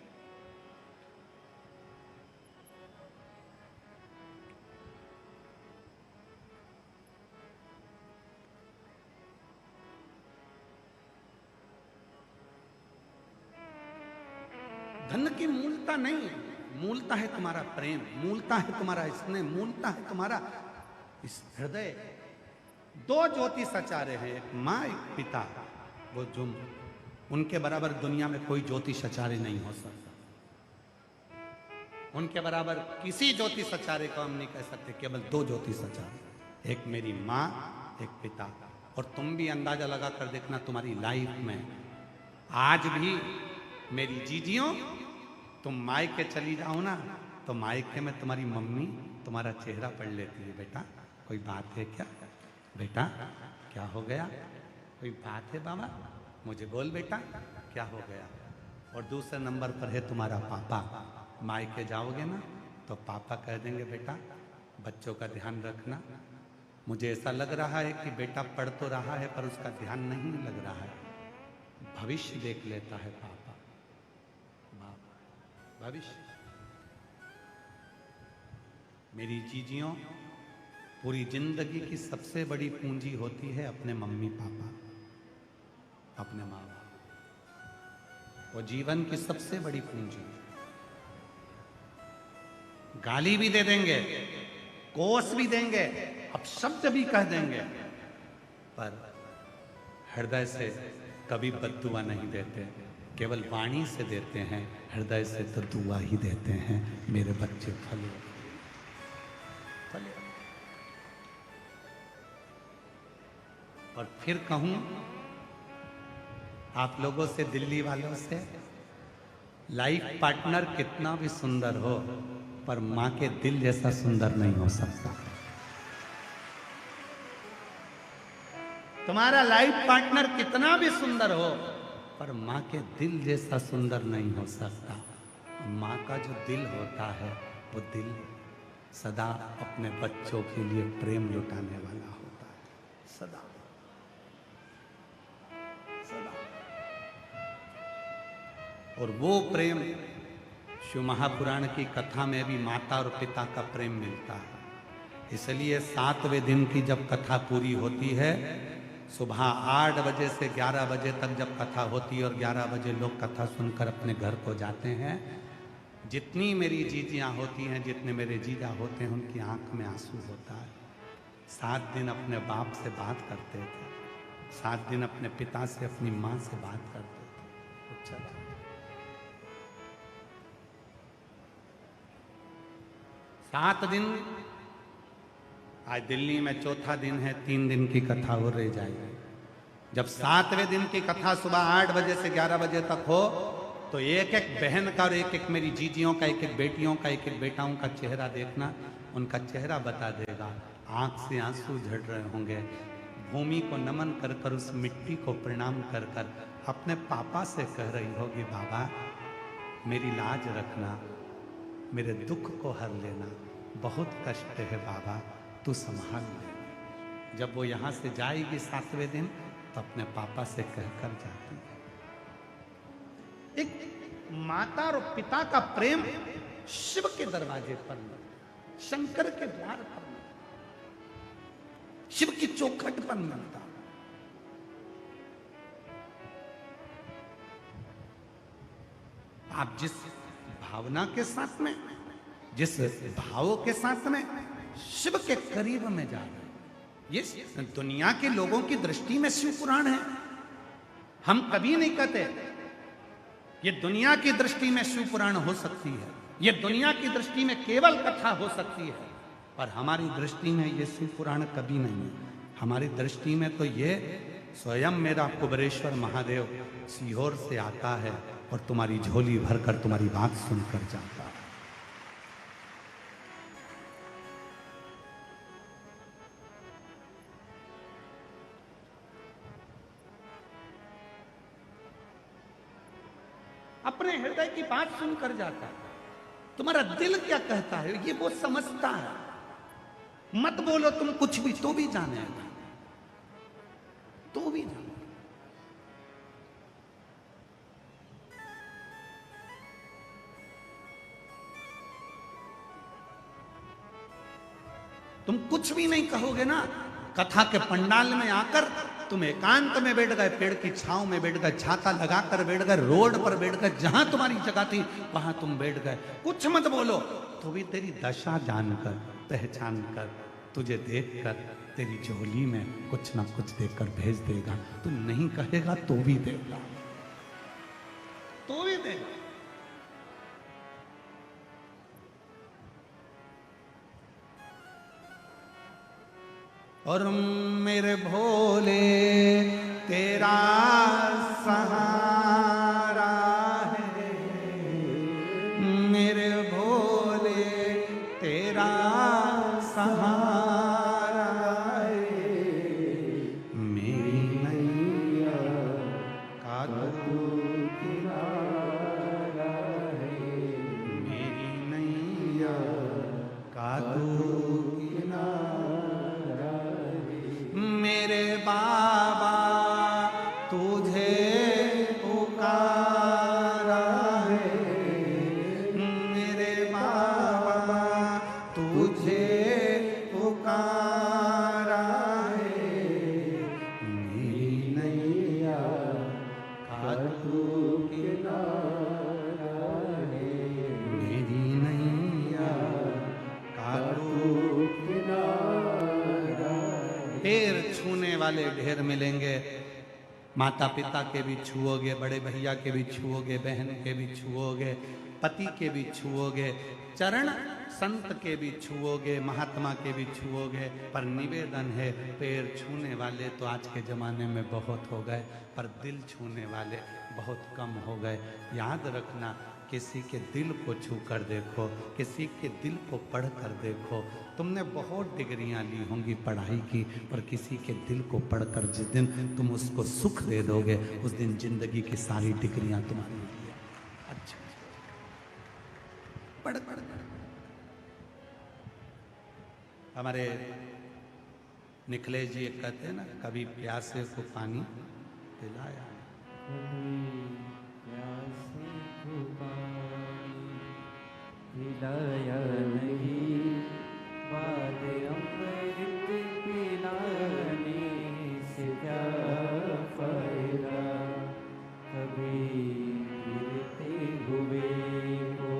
A: धन की मूलता नहीं है, मूलता है तुम्हारा प्रेम, मूलता है तुम्हारा स्नेह, मूलता है तुम्हारा इस हृदय। 2 ज्योतिष आचार्य हैं, एक माँ एक पिता, वो जो उनके बराबर दुनिया में कोई ज्योतिष आचार्य नहीं हो सकता। उनके बराबर किसी ज्योतिष आचार्य को हम नहीं कह सकते, केवल 2 ज्योतिष आचार्य, एक मेरी माँ एक पिता। और तुम भी अंदाजा लगा कर देखना तुम्हारी लाइफ में आज भी मेरी जीजियों, तुम मायके चली जाओ ना, तो मायके में तुम्हारी मम्मी तुम्हारा चेहरा पढ़ लेती है, बेटा कोई बात है क्या, बेटा क्या हो गया, कोई बात है बाबा, मुझे बोल बेटा क्या हो गया। और दूसरे नंबर पर है तुम्हारा पापा, मायके जाओगे ना तो पापा कह देंगे बेटा बच्चों का ध्यान रखना, मुझे ऐसा लग रहा है कि बेटा पढ़ तो रहा है पर उसका ध्यान नहीं लग रहा है, भविष्य देख लेता है पापा, भविष्य। मेरी जीजियों, पूरी जिंदगी की सबसे बड़ी पूंजी होती है अपने मम्मी पापा, अपने माँ बाप, वो जीवन की सबसे बड़ी पूंजी। गाली भी दे देंगे कोस भी देंगे, अब शब्द भी कह देंगे, पर हृदय से कभी बद्दुआ नहीं देते, केवल वाणी से देते हैं, हृदय से तो दुआ ही देते हैं। मेरे बच्चे फले फले। और फिर कहूं आप लोगों से, दिल्ली वालों से, लाइफ पार्टनर कितना भी सुंदर हो पर मां के दिल जैसा सुंदर नहीं हो सकता। तुम्हारा लाइफ पार्टनर कितना भी सुंदर हो पर मां के दिल जैसा सुंदर नहीं हो सकता। मां का जो दिल होता है वो दिल सदा अपने बच्चों के लिए प्रेम लुटाने वाला होता है, सदा सदा। और वो प्रेम शिव महापुराण की कथा में भी माता और पिता का प्रेम मिलता है। इसलिए 7वें दिन की जब कथा पूरी होती है, सुबह 8 बजे से 11 बजे तक जब कथा होती है और 11 बजे लोग कथा सुनकर अपने घर को जाते हैं, जितनी मेरी जीजियाँ होती हैं, जितने मेरे जीजा होते हैं, उनकी आंख में आंसू होता है। 7 दिन अपने बाप से बात करते थे, 7 दिन अपने पिता से, अपनी माँ से बात करते थे। अच्छा था। 7 दिन, आज दिल्ली में चौथा दिन है, 3 दिन की कथा हो रह जाएगी। जब 7वें दिन की कथा सुबह 8 बजे से 11 बजे तक हो तो एक एक बहन का और एक एक मेरी जीजियों का, एक एक बेटियों का, एक एक बेटाओं का चेहरा देखना, उनका चेहरा बता देगा। आंख से आंसू झड़ रहे होंगे, भूमि को नमन कर कर, उस मिट्टी को प्रणाम कर कर अपने पापा से कह रही होगी, बाबा मेरी लाज रखना, मेरे दुख को हर लेना, बहुत कष्ट है बाबा, तू संभाल ले। जब वो यहाँ से जाएगी 7वें दिन तो अपने पापा से कहकर जाती है। एक माता और पिता का प्रेम शिव के दरवाजे पर मिलता, शंकर के द्वार पर मिलता, शिव की चौखट पर मिलता। आप जिस भावना के साथ में, जिस भावों के साथ में शिव के करीब में जा रहे हैं, ये दुनिया के लोगों की दृष्टि में शिव पुराण है। हम कभी नहीं कहते ये दुनिया की दृष्टि में शिव पुराण हो सकती है, ये दुनिया की दृष्टि में केवल कथा हो सकती है, पर हमारी दृष्टि में ये शिव पुराण कभी नहीं है। हमारी दृष्टि में तो ये स्वयं मेरा कुबेरेश्वर महादेव सीहोर से आता है और तुम्हारी झोली भरकर तुम्हारी बात सुनकर जाता है। अपने हृदय की बात सुनकर जाता है। तुम्हारा दिल क्या कहता है ये वो समझता है। मत बोलो तुम कुछ भी, तो भी जानेगा, तो भी जाने। तुम कुछ भी नहीं कहोगे ना, कथा के पंडाल में आकर तुम एकांत में बैठ गए, पेड़ की छांव में बैठ गए, छाता लगाकर बैठ गए, रोड पर बैठ गए, जहां तुम्हारी जगह थी वहां तुम बैठ गए, कुछ मत बोलो, तो भी तेरी दशा जानकर, पहचान कर, तुझे देखकर तेरी झोली में कुछ ना कुछ देकर भेज देगा। तू नहीं कहेगा तो भी देगा, तो भी देगा। और मेरे भोले तेरा सहारा है, मेरे भोले तेरा सहारा है, मेरी नैया का तू किनारा है, मेरी नैया का तू मेरे बाबा तू पैर छूने वाले ढेर मिलेंगे। माता पिता के भी छुओगे, बड़े भैया के भी छुओगे, बहन के भी छुओगे, पति के भी छुओगे, चरण संत के भी छुओगे, महात्मा के भी छुओगे। पर निवेदन है, पैर छूने वाले तो आज के ज़माने में बहुत हो गए, पर दिल छूने वाले बहुत कम हो गए। याद रखना, किसी के दिल को छू कर देखो, किसी के दिल को पढ़ कर देखो। तुमने बहुत डिग्रियां ली होंगी पढ़ाई की, पर किसी के दिल को पढ़कर जिस दिन तुम उसको सुख दे दोगे, उस दिन जिंदगी की सारी डिग्रियां तुम्हारी होंगी। अच्छा, पढ़ पढ़ पढ़। हमारे निखिलेश जी एक कहते हैं ना, कभी प्यासे को पानी पिलाया,
B: प्यासे को पानी पिलाया नहीं, बाद अमृत पिलाने से क्या फायदा। कभी गिरते हुए को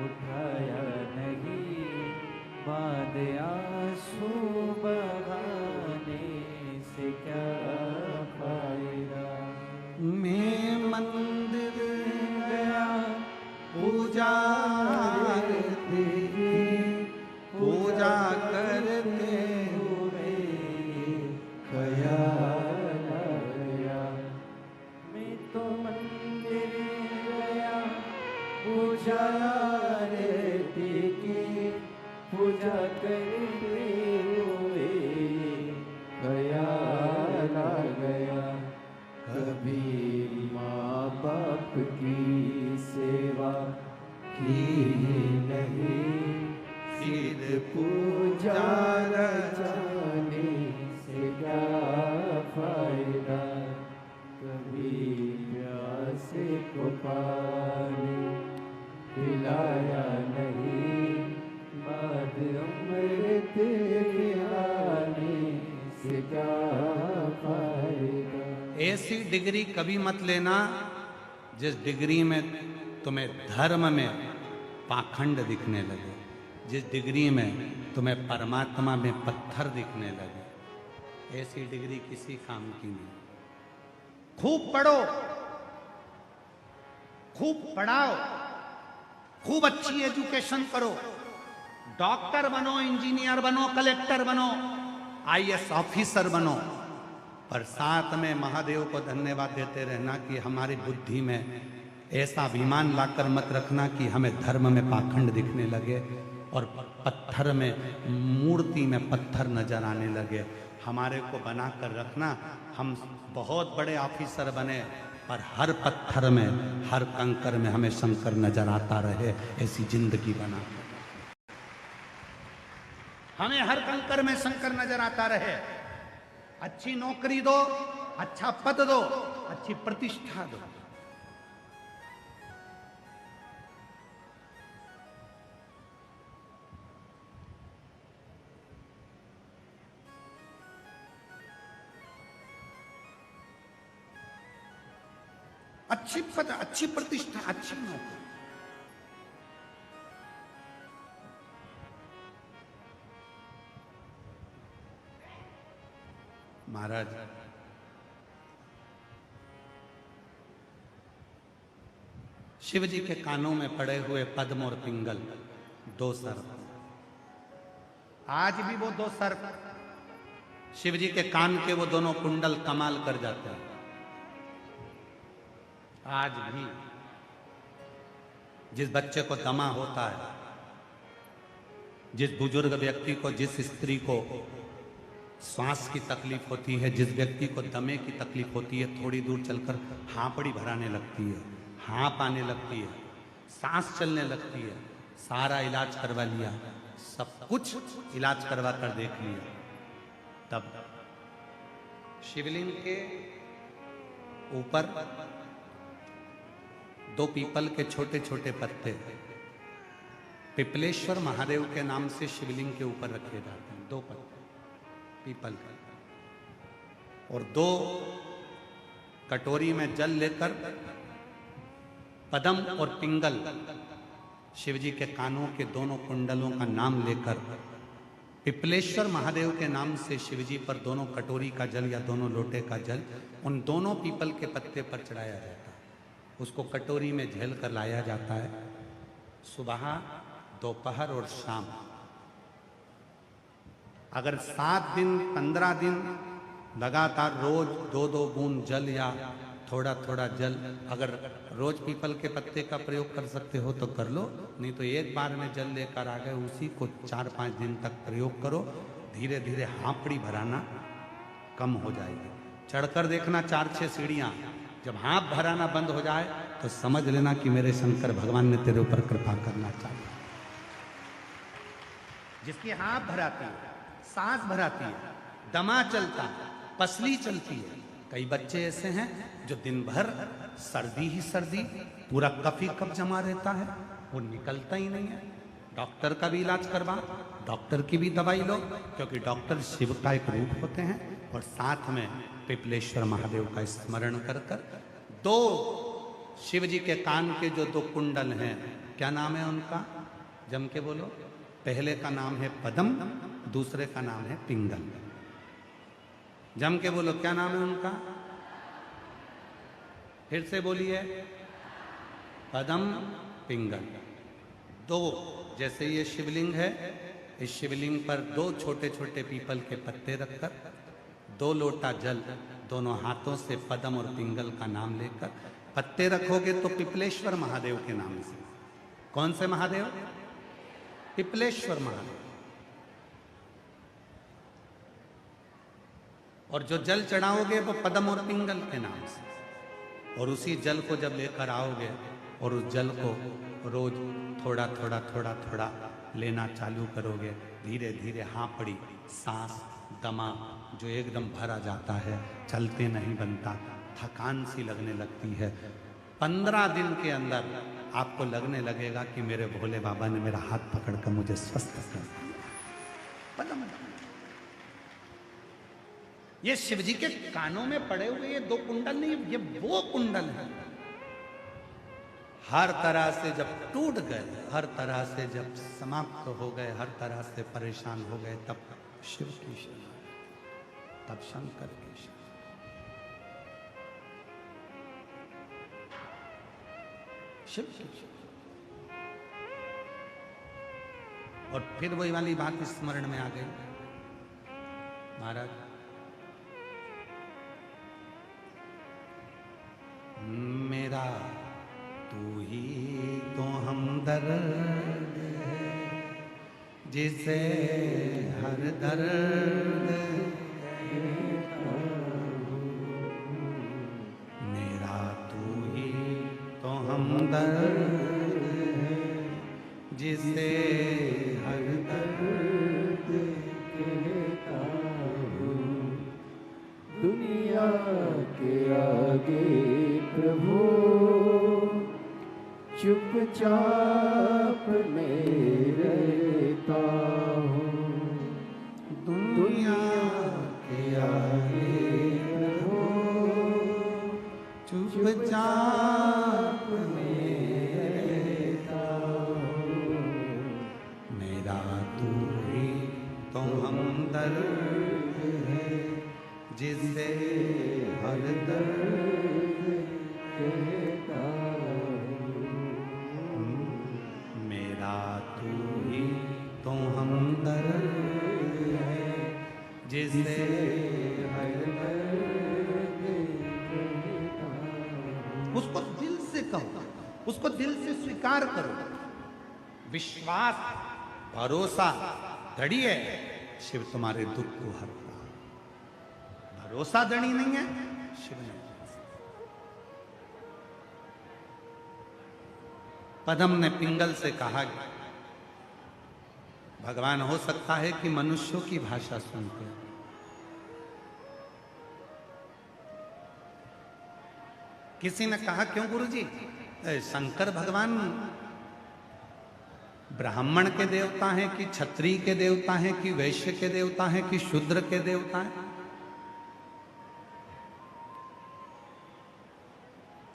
B: उठाया नहीं, बाद आंसू बहाने से क्या फायदा।
A: मैं मंदिर गया पूजा पूजा करते
B: हुए ख्याल आया। मैं तो मंदिर गया पूजा की, पूजा करते हुए ख्याल आ गया। कभी माँ बाप की सेवा की नहीं,
A: सिर
B: पूजा जाने से क्या फायदा। कभी प्यासे को पानी पिलाया नहीं, बाद अमृत पिलाने से क्या फायदा।
A: ऐसी डिग्री कभी मत लेना जिस डिग्री में तुम्हें धर्म में पाखंड दिखने लगे, जिस डिग्री में तुम्हें परमात्मा में पत्थर दिखने लगे। ऐसी डिग्री किसी काम की नहीं। खूब पढ़ो, खूब पढ़ाओ, खूब अच्छी एजुकेशन करो, डॉक्टर बनो, इंजीनियर बनो, कलेक्टर बनो, आईएएस ऑफिसर बनो, पर साथ में महादेव को धन्यवाद देते रहना कि हमारी बुद्धि में ऐसा अभिमान लाकर मत रखना कि हमें धर्म में पाखंड दिखने लगे और पत्थर में, मूर्ति में पत्थर नजर आने लगे। हमारे को बनाकर रखना, हम बहुत बड़े ऑफिसर बने, पर हर पत्थर में, हर कंकर में हमें शंकर नजर आता रहे, ऐसी जिंदगी बना। हमें हर कंकर में शंकर नजर आता रहे। अच्छी नौकरी दो, अच्छा पद दो, अच्छी प्रतिष्ठा दो। अच्छी पद, अच्छी प्रतिष्ठा, अच्छी नौकरी। महाराज, शिव जी के कानों में पड़े हुए पद्म और पिंगल, दो सर्प, आज भी वो दो सर्प, शिव जी के कान के वो दोनों कुंडल कमाल कर जाते हैं। आज भी जिस बच्चे को दमा होता है, जिस बुजुर्ग व्यक्ति को, जिस स्त्री को श्वास की तकलीफ होती है, जिस व्यक्ति को दमे की तकलीफ होती है, थोड़ी दूर चलकर हांपड़ी भराने लगती है, हाँप आने लगती है, सांस चलने लगती है, सारा इलाज करवा लिया, सब कुछ इलाज करवा कर देख लिया, तब शिवलिंग के ऊपर दो पीपल के छोटे छोटे पत्ते पिपलेश्वर महादेव के नाम से शिवलिंग के ऊपर रखे जाते हैं। दो पत्ते पीपल का, और दो कटोरी में जल लेकर पद्म और पिंगल, शिवजी के कानों के दोनों कुंडलों का नाम लेकर पिपलेश्वर महादेव के नाम से शिवजी पर दोनों कटोरी का जल या दोनों लोटे का जल उन दोनों पीपल के पत्ते पर चढ़ाया जाता है। उसको कटोरी में झेल कर लाया जाता है सुबह, दोपहर और शाम। अगर 7 दिन 15 दिन लगातार रोज 2-2 बूंद जल या थोड़ा थोड़ा जल, अगर रोज पीपल के पत्ते का प्रयोग कर सकते हो तो कर लो, नहीं तो एक बार में जल लेकर आ गए उसी को 4-5 दिन तक प्रयोग करो। धीरे धीरे हांपड़ी भराना कम हो जाएगी। चढ़कर देखना 4-6 सीढ़ियां, जब हाथ भराना बंद हो जाए तो समझ लेना कि मेरे शंकर भगवान ने तेरे ऊपर कृपा करना चाहिए। जिसकी हाथ भराती है, सांस भराती है, दमा चलता है, पसली चलती है। कई बच्चे ऐसे हैं जो दिन भर सर्दी ही सर्दी, पूरा कफ ही कफ जमा रहता है, वो निकलता ही नहीं है। डॉक्टर का भी इलाज करवा, डॉक्टर की भी दवाई लो, क्योंकि डॉक्टर शिव का एक रूप होते हैं। और साथ में पिपलेश्वर महादेव का स्मरण कर कर 2 शिव जी के कान के जो 2 कुंडल हैं, क्या नाम है उनका? जम के बोलो। पहले का नाम है पद्म, दूसरे का नाम है पिंगल। जम के बोलो, क्या नाम है उनका? फिर से बोलिए, पद्म पिंगल। 2, जैसे ये शिवलिंग है, इस शिवलिंग पर 2 छोटे छोटे पीपल के पत्ते रखकर 2 लोटा जल दोनों हाथों से पद्म और पिंगल का नाम लेकर पत्ते रखोगे तो पिपलेश्वर महादेव के नाम से। कौन से महादेव? पिपलेश्वर महादेव। और जो जल चढ़ाओगे वो पद्म और पिंगल के नाम से। और उसी जल को जब लेकर आओगे और उस जल को रोज थोड़ा थोड़ा थोड़ा थोड़ा लेना चालू करोगे, धीरे धीरे हांपड़ी, सांस, दमा जो एकदम भरा जाता है, चलते नहीं बनता, थकान सी लगने लगती है। 15 दिन के अंदर आपको लगने लगेगा कि मेरे भोले बाबा ने मेरा हाथ पकड़कर मुझे स्वस्थ कर दिया। ये शिवजी के कानों में पड़े हुए ये 2 कुंडल नहीं, ये वो कुंडल है। हर तरह से जब टूट गए, हर तरह से जब समाप्त हो गए, हर तरह से परेशान हो गए, तब शिव की शरण, तब शंकर की शरण। शिव की शरण। और फिर वही वाली बात स्मरण में आ गई, महाराज मेरा तू ही तो हमदर्द है, जिसे हर दर्द मेरा तू ही तो हमदर्द है, जिसे हर दर्द कहता हूँ।
B: दुनिया के आगे प्रभु चुपचाप में रहता हूँ।
A: दुनिया के आगे प्रभु चुपचाप में रहता हूँ। मेरा तू ही तो हमदर्द है, जिसे हर दर्द कहता हूँ। मेरा तू ही तो हमदर्द है, जिसे हर दर्द कहता हूँ। उसको दिल से कहो, उसको दिल से स्वीकार करो। विश्वास, भरोसा दृढ़ है, शिव तुम्हारे दुख को हरता। भरोसा दृढ़ नहीं है, शिव ने। पद्म ने पिंगल से कहा, भगवान हो सकता है कि मनुष्यों की भाषा सुनते हैं। किसी ने कहा, क्यों गुरुजी? शंकर भगवान ब्राह्मण के देवता हैं कि क्षत्रिय के देवता हैं कि वैश्य के देवता हैं कि शूद्र के देवता हैं?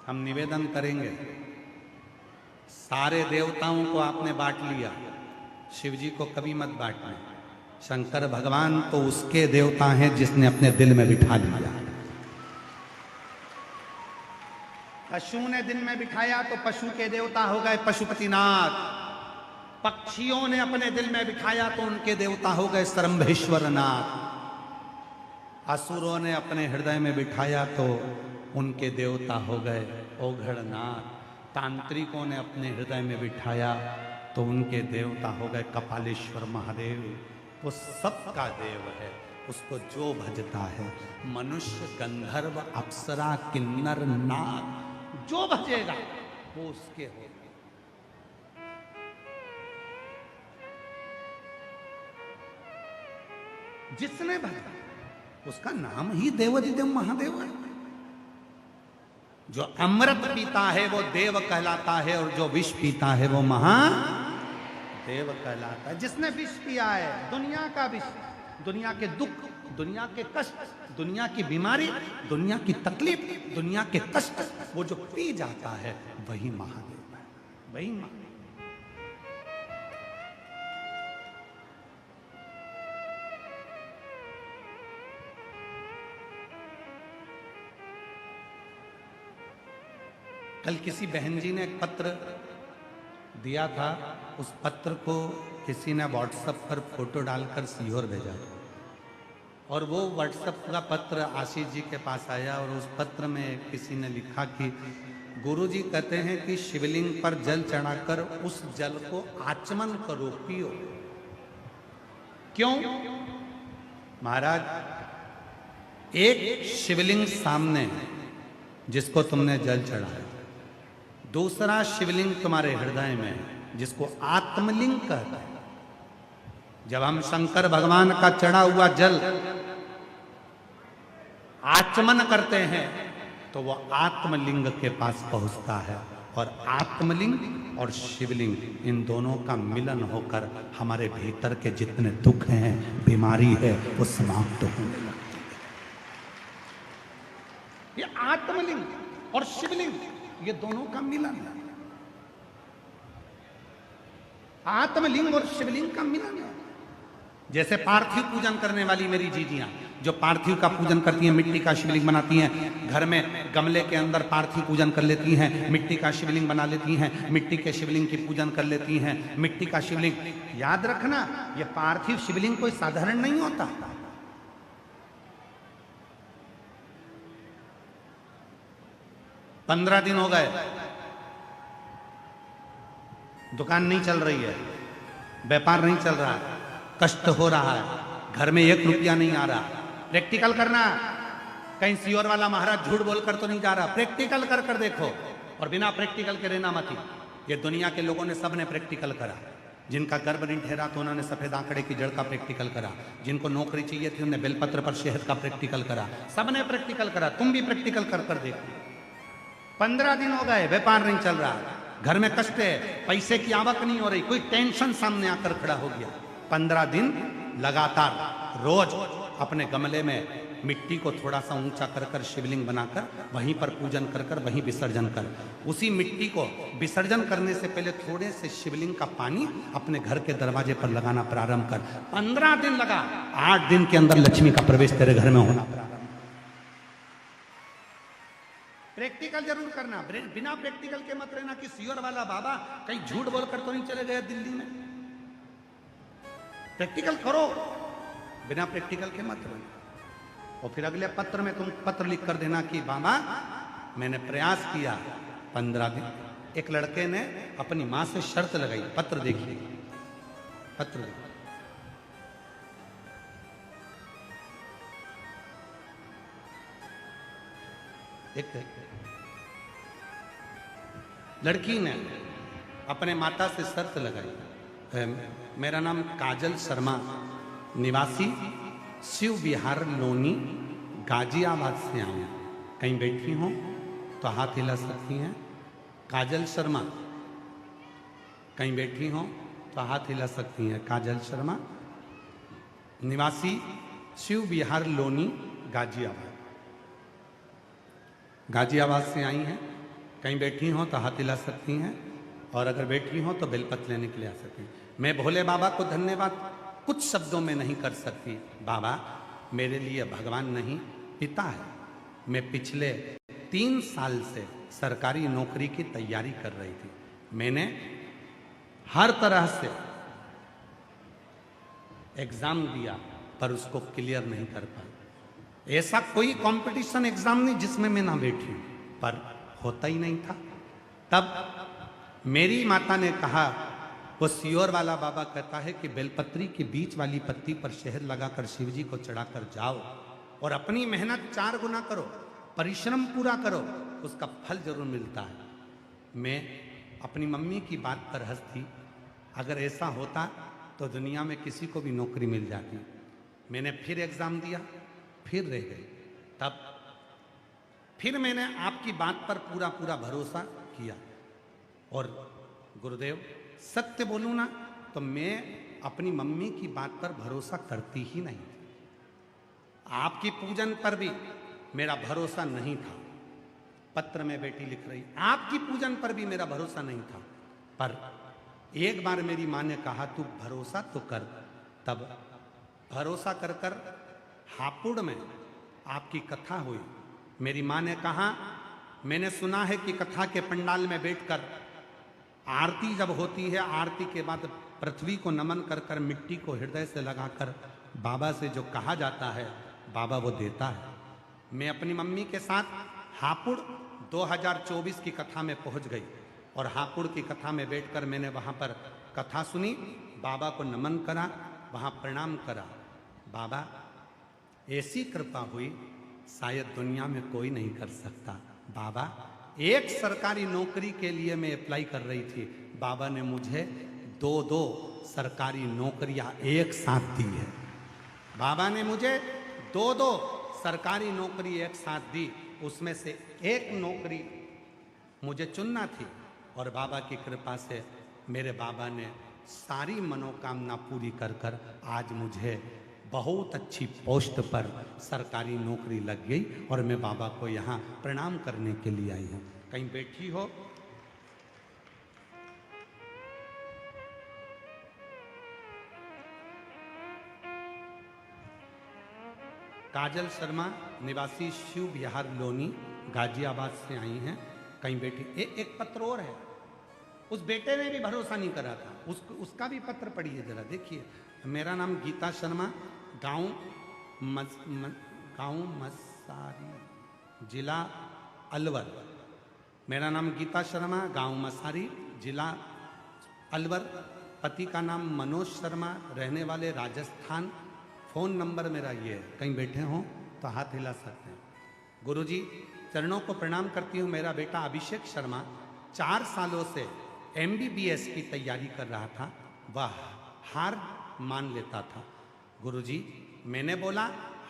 A: हम निवेदन करेंगे, सारे देवताओं को आपने बांट लिया, शिव जी को कभी मत बांटना। शंकर भगवान तो उसके देवता हैं जिसने अपने दिल में बिठा लिया। पशु ने दिल में बिठाया तो पशु के देवता हो गए पशुपतिनाथ। पक्षियों ने अपने दिल में बिठाया तो उनके देवता हो गए सरंभेश्वर नाथ। असुरों ने अपने हृदय में बिठाया तो उनके देवता हो गए ओघड़नाथ। तांत्रिकों ने अपने हृदय में बिठाया तो उनके देवता हो गए कपालेश्वर महादेव। वो सबका देव है, उसको जो भजता है, मनुष्य गंधर्व अप्सरा किन्नर नाग, जो भजेगा वो उसके हो। जिसने भजा उसका नाम ही देवाधिदेव महादेव है। जो अमृत पीता है वो देव कहलाता है और जो विष पीता है वो महादेव कहलाता है। जिसने विष पिया है, दुनिया का विष, दुनिया के दुख, दुनिया के कष्ट, दुनिया की बीमारी, दुनिया की तकलीफ, दुनिया के कष्ट, वो जो पी जाता है वही महादेव है, वही महादेव। कल किसी बहन जी ने एक पत्र दिया था, उस पत्र को किसी ने व्हाट्सएप पर फोटो डालकर सीहोर भेजा और वो व्हाट्सएप का पत्र आशीष जी के पास आया और उस पत्र में किसी ने लिखा कि गुरुजी कहते हैं कि शिवलिंग पर जल चढ़ाकर उस जल को आचमन करो, पियो। क्यों? महाराज, एक शिवलिंग सामने है जिसको तुमने जल चढ़ाया, दूसरा शिवलिंग तुम्हारे हृदय में है जिसको आत्मलिंग कहते हैं। जब हम शंकर भगवान का चढ़ा हुआ जल आचमन करते हैं तो वो आत्मलिंग के पास पहुंचता है और आत्मलिंग और शिवलिंग, इन दोनों का मिलन होकर हमारे भीतर के जितने दुख हैं, बीमारी है, वो समाप्त होने लगती है। ये आत्मलिंग और शिवलिंग, ये दोनों का मिलन है। आत्मलिंग और शिवलिंग का मिलन है। जैसे पार्थिव पूजन करने वाली मेरी जीजियां जो पार्थिव का पूजन करती हैं, मिट्टी का शिवलिंग बनाती हैं, घर में गमले के अंदर पार्थिव पूजन कर लेती हैं, मिट्टी का शिवलिंग बना लेती हैं, मिट्टी के शिवलिंग की पूजन कर लेती हैं। मिट्टी का शिवलिंग, याद रखना, ये पार्थिव शिवलिंग कोई साधारण नहीं होता। पंद्रह दिन हो गए, दुकान नहीं चल रही है, व्यापार नहीं चल रहा है, कष्ट हो रहा है, घर में 1 रुपया नहीं आ रहा। प्रैक्टिकल करना, कहीं सीहोर वाला महाराज झूठ बोलकर तो नहीं जा रहा, प्रैक्टिकल कर कर देखो। और बिना प्रैक्टिकल के रहना मत। ये दुनिया के लोगों ने सबने प्रैक्टिकल करा। जिनका गर्भ नहीं ठहरा तो उन्होंने सफेद आंकड़े की जड़ का प्रैक्टिकल करा, जिनको नौकरी चाहिए थी उन्होंने बेलपत्र पर शहद का प्रैक्टिकल करा, सबने प्रैक्टिकल करा। तुम भी प्रैक्टिकल कर कर देखो। 15 दिन हो गए, व्यापार नहीं चल रहा, घर में कष्ट है, पैसे की आवक नहीं हो रही, कोई टेंशन सामने आकर खड़ा हो गया। 15 दिन लगातार रोज अपने गमले में मिट्टी को थोड़ा सा ऊंचा कर कर शिवलिंग बनाकर वहीं पर पूजन कर कर वहीं विसर्जन कर। उसी मिट्टी को विसर्जन करने से पहले थोड़े से शिवलिंग का पानी अपने घर के दरवाजे पर लगाना प्रारंभ कर। 15 दिन लगा, 8 दिन के अंदर लक्ष्मी का प्रवेश तेरे घर में होना प्रारंभ। प्रैक्टिकल जरूर करना, बिना प्रैक्टिकल के मत रहना कि सीहोर वाला बाबा कहीं झूठ बोलकर तो नहीं चले गए दिल्ली में। प्रैक्टिकल करो, बिना प्रैक्टिकल के मत रहना। और फिर अगले पत्र में तुम पत्र लिख कर देना कि बाबा मैंने प्रयास किया 15 दिन। एक लड़के ने अपनी मां से शर्त लगाई, पत्र देखिए, पत्र देखिए। एक लड़की ने अपने माता से शर्त लगाई, मेरा नाम काजल शर्मा, निवासी शिव विहार लोनी गाजियाबाद से आई हैं, कहीं बैठी हो तो हाथ हिला सकती हैं। काजल शर्मा, कहीं बैठी हो तो हाथ हिला सकती हैं। काजल शर्मा, निवासी शिव विहार लोनी गाजियाबाद, गाजियाबाद से आई हैं, कहीं बैठी हो तो हाथ हिला सकती हैं, और अगर बैठी हो तो बेलपत्र लेने के लिए आ सकती हैं। मैं भोले बाबा को धन्यवाद कुछ शब्दों में नहीं कर सकती। बाबा मेरे लिए भगवान नहीं पिता है। मैं पिछले 3 साल से सरकारी नौकरी की तैयारी कर रही थी। मैंने हर तरह से एग्जाम दिया पर उसको क्लियर नहीं कर पाई। ऐसा कोई कंपटीशन एग्जाम नहीं जिसमें मैं ना बैठी हूं, पर होता ही नहीं था। तब मेरी माता ने कहा, वो सियोर वाला बाबा कहता है कि बेलपत्री के बीच वाली पत्ती पर शहद लगाकर शिवजी को चढ़ाकर जाओ और अपनी मेहनत 4 गुना करो, परिश्रम पूरा करो, उसका फल जरूर मिलता है। मैं अपनी मम्मी की बात पर हंसती। अगर ऐसा होता तो दुनिया में किसी को भी नौकरी मिल जाती। मैंने फिर एग्जाम दिया, फिर रह गई। तब फिर मैंने आपकी बात पर पूरा पूरा भरोसा किया। और गुरुदेव सत्य बोलूं ना तो मैं अपनी मम्मी की बात पर भरोसा करती ही नहीं। आपकी पूजन पर भी मेरा भरोसा नहीं था। पत्र में बेटी लिख रही, आपकी पूजन पर भी मेरा भरोसा नहीं था। पर एक बार मेरी माँ ने कहा तू भरोसा तो कर। तब भरोसा कर कर हापुड़ में आपकी कथा हुई। मेरी माँ ने कहा, मैंने सुना है कि कथा के पंडाल में बैठकर आरती जब होती है, आरती के बाद पृथ्वी को नमन कर कर मिट्टी को हृदय से लगाकर बाबा से जो कहा जाता है बाबा वो देता है। मैं अपनी मम्मी के साथ हापुड़ 2024 की कथा में पहुंच गई और हापुड़ की कथा में बैठकर मैंने वहां पर कथा सुनी, बाबा को नमन करा, वहां प्रणाम करा। बाबा ऐसी कृपा हुई शायद दुनिया में कोई नहीं कर सकता। बाबा एक सरकारी नौकरी के लिए मैं अप्लाई कर रही थी, बाबा ने मुझे 2 सरकारी नौकरियां एक साथ दी है। बाबा ने मुझे 2 सरकारी नौकरी एक साथ दी। उसमें से एक नौकरी मुझे चुनना थी और बाबा की कृपा से मेरे बाबा ने सारी मनोकामना पूरी कर कर आज मुझे बहुत अच्छी पोस्ट पर सरकारी नौकरी लग गई और मैं बाबा को यहाँ प्रणाम करने के लिए आई हूँ। कहीं बैठी हो काजल शर्मा निवासी शिव विहार लोनी गाजियाबाद से आई हैं। कहीं बैठी एक पत्र और है, उस बेटे ने भी भरोसा नहीं करा था, उसका भी पत्र पढ़िए जरा, देखिए। मेरा नाम गीता शर्मा, गांव मसारी, जिला अलवर। मेरा नाम गीता शर्मा, गांव मसारी, जिला अलवर। पति का नाम मनोज शर्मा, रहने वाले राजस्थान। फ़ोन नंबर मेरा ये है, कहीं बैठे हों तो हाथ हिला सकते हैं। गुरुजी चरणों को प्रणाम करती हूँ। मेरा बेटा अभिषेक शर्मा 4 सालों से MBBS की तैयारी कर रहा था, वह हार मान लेता था। गुरुजी मैंने बोला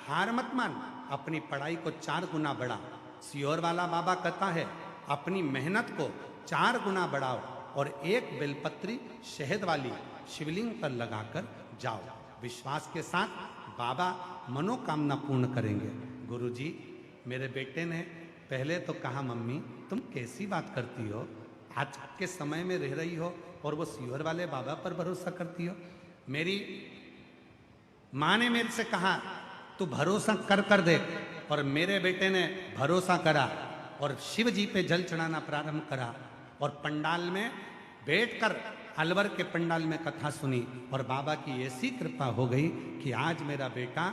A: हार मत मान, अपनी पढ़ाई को 4 गुना बढ़ा। सियोर वाला बाबा कहता है अपनी मेहनत को 4 गुना बढ़ाओ और एक बेलपत्री शहद वाली शिवलिंग पर लगाकर जाओ। विश्वास के साथ बाबा मनोकामना पूर्ण करेंगे। गुरुजी मेरे बेटे ने पहले तो कहा मम्मी तुम कैसी बात करती हो, आज के समय में रह रही हो और वो सियोर वाले बाबा पर भरोसा करती हो। मेरी माँ ने मेरे से कहा तू भरोसा कर देख, और मेरे बेटे ने भरोसा करा और शिव जी पे जल चढ़ाना प्रारंभ करा और पंडाल में बैठकर अलवर के पंडाल में कथा सुनी और बाबा की ऐसी कृपा हो गई कि आज मेरा बेटा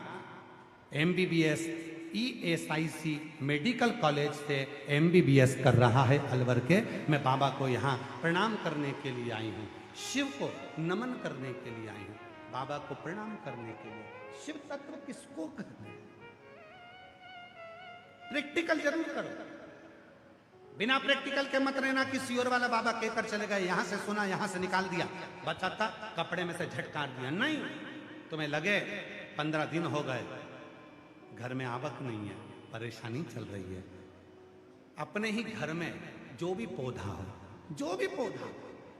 A: MBBS ESIC मेडिकल कॉलेज से MBBS कर रहा है अलवर के। मैं बाबा को यहाँ प्रणाम करने के लिए आई हूँ, शिव को नमन करने के लिए आई हूँ, बाबा को प्रणाम करने के लिए। शिव तत्व किसको कहते हैं? प्रैक्टिकल जरूर करो, बिना प्रैक्टिकल के मत रहना कि सियोर वाला बाबा कहकर चले गए, यहां से सुना यहां से निकाल दिया, बच्चा था कपड़े में से झटकार दिया। नहीं, तुम्हें लगे 15 दिन हो गए, घर में आवक नहीं है, परेशानी चल रही है। अपने ही घर में जो भी पौधा हो,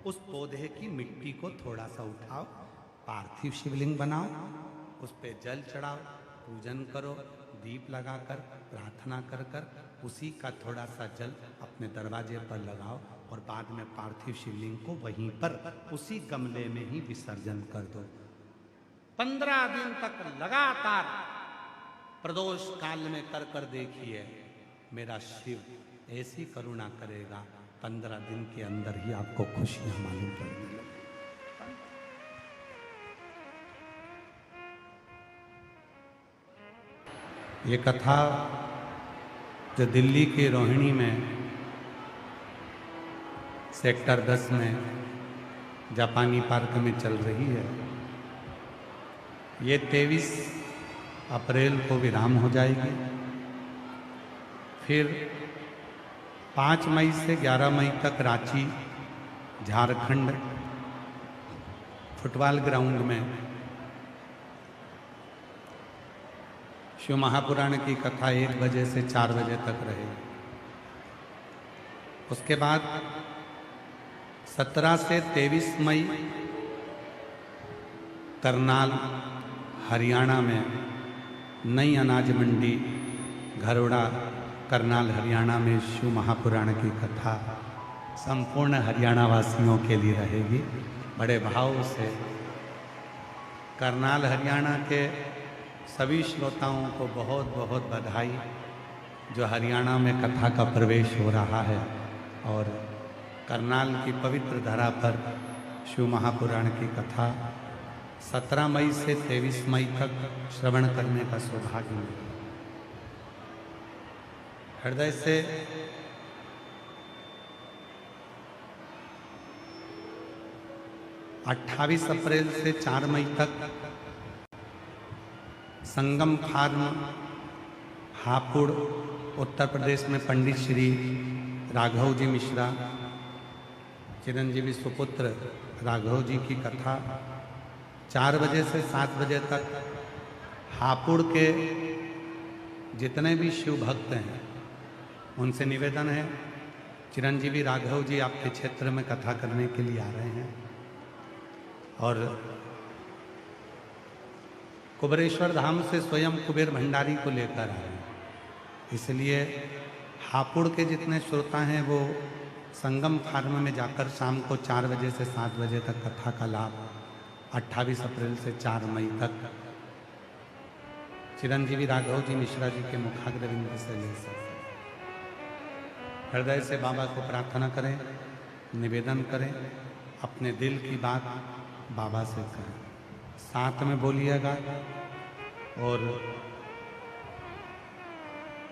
A: उस पौधे की मिट्टी को थोड़ा सा उठाओ, पार्थिव शिवलिंग बनाओ, उस पे जल चढ़ाओ, पूजन करो, दीप लगाकर प्रार्थना कर कर उसी का थोड़ा सा जल अपने दरवाजे पर लगाओ और बाद में पार्थिव शिवलिंग को वहीं पर उसी गमले में ही विसर्जन कर दो। 15 दिन तक लगातार प्रदोष काल में कर देखिए, मेरा शिव ऐसी करुणा करेगा, 15 दिन के अंदर ही आपको खुशियां मालूम पड़ने लगेगी। ये कथा जो दिल्ली के रोहिणी में सेक्टर 10 में जापानी पार्क में चल रही है, ये 23 अप्रैल को विराम हो जाएगी। फिर 5 मई से 11 मई तक रांची झारखंड फुटबॉल ग्राउंड में शिव महापुराण की कथा 1 बजे से 4 बजे तक रहेगी। उसके बाद 17 से 23 मई करनाल हरियाणा में नई अनाज मंडी घरोड़ा करनाल हरियाणा में शिव महापुराण की कथा संपूर्ण हरियाणा वासियों के लिए रहेगी। बड़े भाव से करनाल हरियाणा के सभी श्रोताओं को बहुत बहुत बधाई, जो हरियाणा में कथा का प्रवेश हो रहा है और करनाल की पवित्र धरा पर शिव महापुराण की कथा 17 मई से 23 मई तक श्रवण करने का सौभाग्य मिला। हृदय से अट्ठाईस अप्रैल से 4 मई तक संगम फार्म हापुड़ उत्तर प्रदेश में पंडित श्री राघव जी मिश्रा चिरंजीवी सुपुत्र राघव जी की कथा 4 बजे से 7 बजे तक हापुड़ के जितने भी शिव भक्त हैं उनसे निवेदन है, चिरंजीवी राघव जी आपके क्षेत्र में कथा करने के लिए आ रहे हैं और कुबेरेश्वर धाम से स्वयं कुबेर भंडारी को लेकर आए हैं। इसलिए हापुड़ के जितने श्रोता हैं वो संगम फार्म में जाकर शाम को 4 बजे से 7 बजे तक कथा का लाभ 28 अप्रैल से 4 मई तक चिरंजीवी राघव जी मिश्रा जी के मुखाग्रविंद से ले सकते हैं। हृदय से बाबा को प्रार्थना करें, निवेदन करें, अपने दिल की बात बाबा से करें, साथ में बोलिएगा और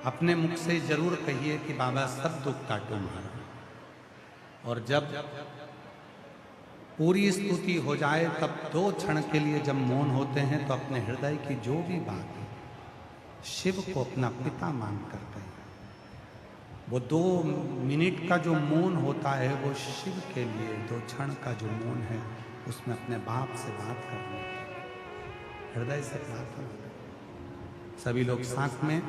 A: अपने मुख से जरूर कहिए कि बाबा सब दुख काटो हमारा। और जब पूरी स्तुति हो जाए तब 2 क्षण के लिए जब मौन होते हैं तो अपने हृदय की जो भी बात है शिव को अपना पिता मान कर कहें। वो 2 मिनट का जो मौन होता है वो शिव के लिए 2 क्षण का जो मौन है उसमें अपने बाप से बात करने की हृदय से प्रार्थना करें। सभी लोग साथ में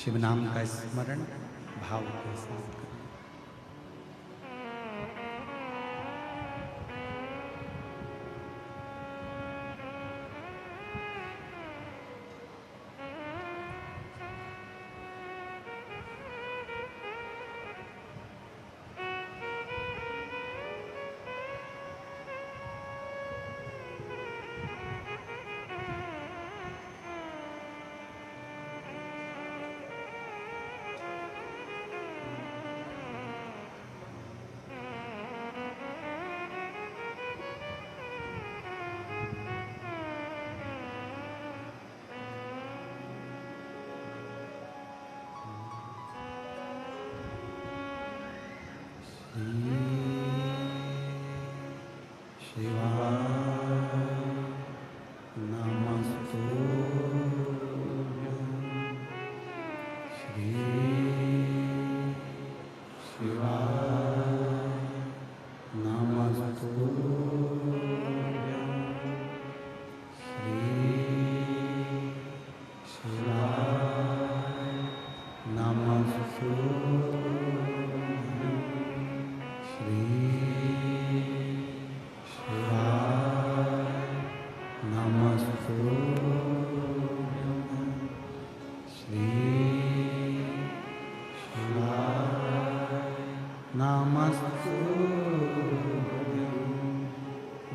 A: शिव नाम का स्मरण भाव के साथ करें।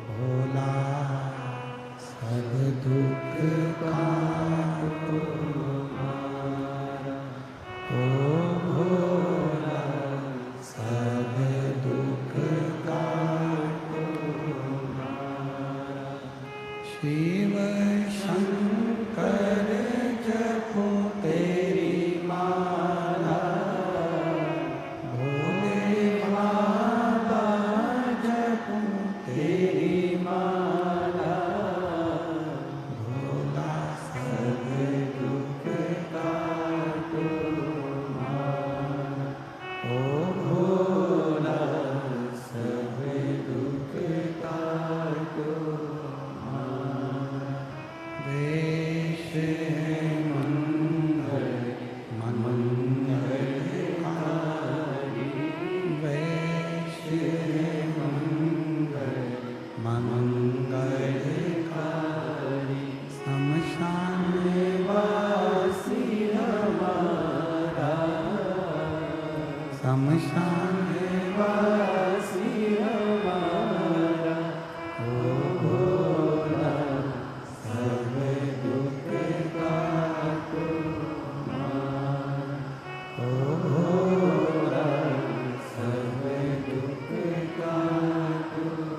A: भोला सब शमशान
B: वासी हमारा ओ भोला सब दुख का तुम्हारा ओ भोला सब दुख का तुम्हारा।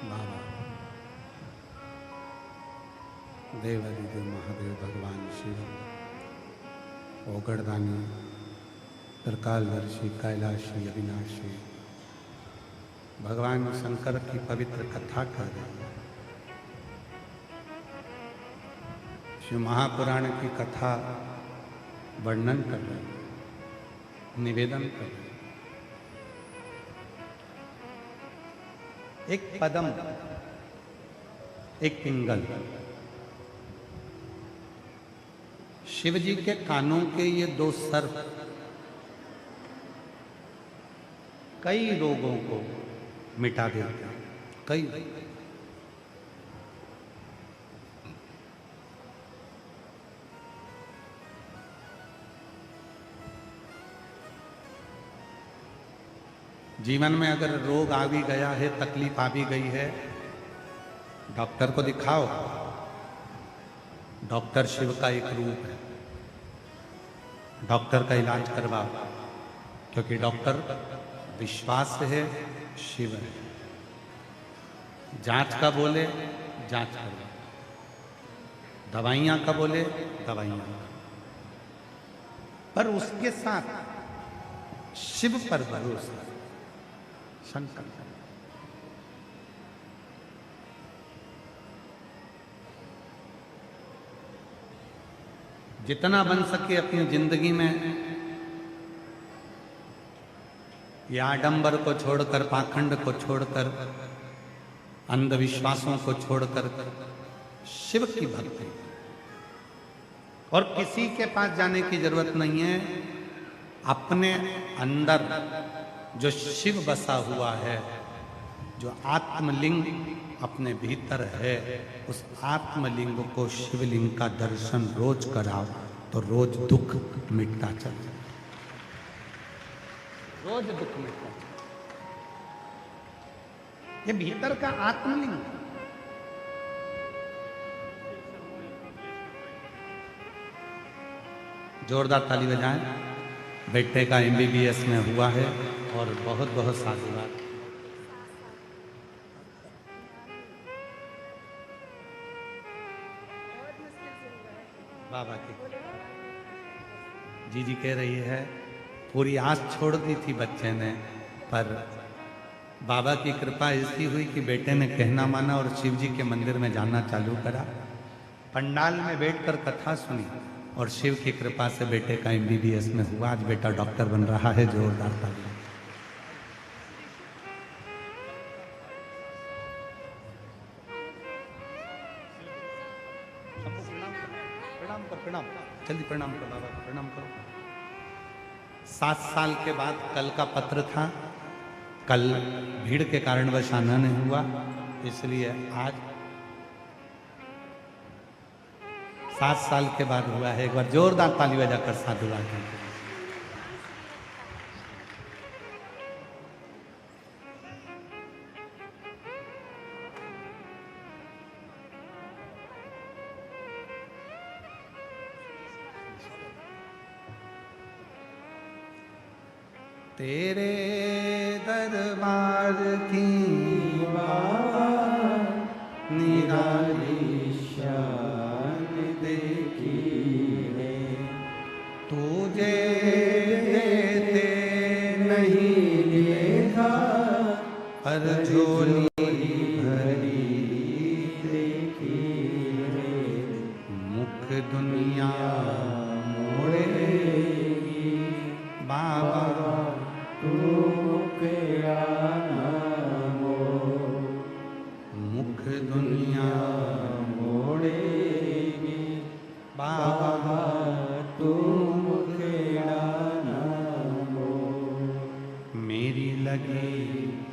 A: बाबा देवादिदेव महादेव भगवान शिव ओगड़दानी त्रिकालदर्शी कैलाशी अविनाशी भगवान शंकर की पवित्र कथा कर रहे हैं। शिव महापुराण की कथा वर्णन कर रहे हैं, निवेदन कर रहे हैं। एक पदम, एक पिंगल, शिव जी के कानों के ये दो सर्प कई रोगों को मिटा देते हैं। कई जीवन में अगर रोग आ भी गया है, तकलीफ आ भी गई है, डॉक्टर को दिखाओ। डॉक्टर शिव का एक रूप है। डॉक्टर का इलाज करवाओ, क्योंकि डॉक्टर विश्वास है, शिव है। जांच का बोले जांच करवाओ, दवाइयां का बोले दवाइयां, पर उसके साथ शिव पर भरोसा, शंकर। जितना बन सके अपनी जिंदगी में ये आडंबर को छोड़कर, पाखंड को छोड़कर, अंधविश्वासों को छोड़कर शिव की भक्ति, और किसी के पास जाने की जरूरत नहीं है। अपने अंदर जो शिव बसा हुआ है, जो आत्मलिंग अपने भीतर है, उस आत्मलिंग को, शिवलिंग का दर्शन रोज कराओ तो रोज दुख मिटता चला, रोज दुख मिटता चला। ये भीतर का आत्मलिंग। जोरदार ताली बजाएं। बेटे का MBBS में हुआ है और बहुत बहुत साधुवाद। बाबा की जी कह रही है, पूरी आस छोड़ दी थी बच्चे ने, पर बाबा की कृपा ऐसी हुई कि बेटे ने कहना माना और शिव जी के मंदिर में जाना चालू करा। पंडाल में बैठकर कथा सुनी और शिव की कृपा से बेटे का MBBS में हुआ। आज बेटा डॉक्टर बन रहा है। जोरदार ताली। प्रणाम करो, प्रणाम, जल्दी प्रणाम करो बाबा, प्रणाम करो। 7 साल के बाद कल का पत्र था। कल भीड़ के कारणवश आना नहीं हुआ, इसलिए आज 7 साल के बाद हुआ है। एक बार जोरदार ताली बजाकर साधुवाद कीजिए। तेरे दरबार की निराली शान देखी है, तुझे देते नहीं देखा, हर झोली भरी देखी है, मुख दुनिया मोड़ेगी, बाबा
B: तू मुखड़ा न मोड़,
A: मुख दुनिया
B: मोड़ेगी।
A: बाबा
B: तू मुखड़ा न मोड़,
A: मेरी लगी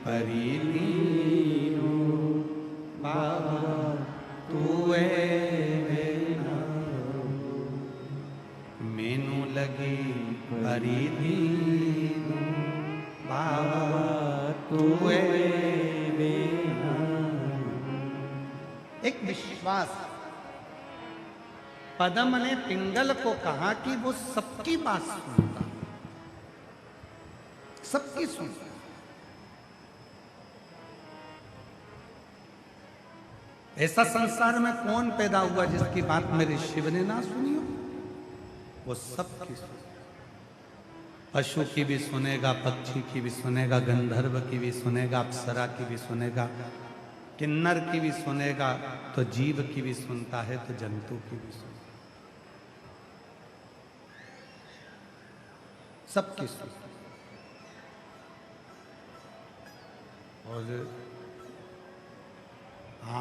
A: परी दीनू बाबा तू मेनू लगी परी दीनू बाबा तू एक विश्वास। पदम ने पिंगल को कहा कि वो सबकी बात सुनता, सबकी सुनता। ऐसा संसार में कौन पैदा हुआ जिसकी बात मेरे शिव ने ना सुनी हो? वो सबकी सुनेगा। पशु की भी सुनेगा, पक्षी की भी सुनेगा, गंधर्व की भी सुनेगा, अप्सरा की भी सुनेगा, किन्नर की भी सुनेगा, तो जीव की भी सुनता है, तो जंतु की भी सुनता, सबकी सुनता। और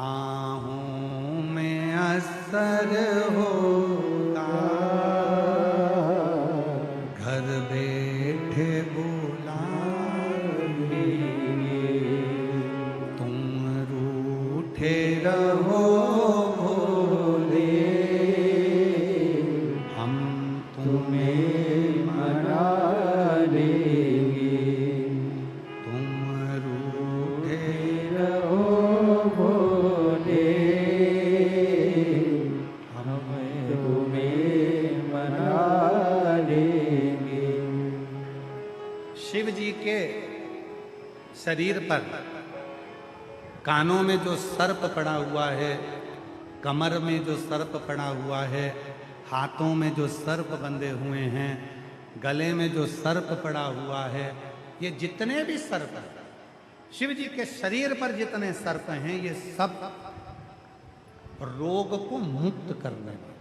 A: आहूं में असर होता, घर बैठे बुलाएंगे, तुम रूठे रहो भोले, हम तुम्हें
B: मना लेंगे।
A: तुम रूठे
B: रहो भोले, हम तुम्हें मना लेंगे।
A: शिव जी के शरीर पर कानों में जो सर्प पड़ा हुआ है, कमर में जो सर्प पड़ा हुआ है, हाथों में जो सर्प बंधे हुए हैं, गले में जो सर्प पड़ा हुआ है, ये जितने भी सर्प हैं, शिव जी के शरीर पर जितने सर्प हैं, ये सब रोग को मुक्त करने वाले,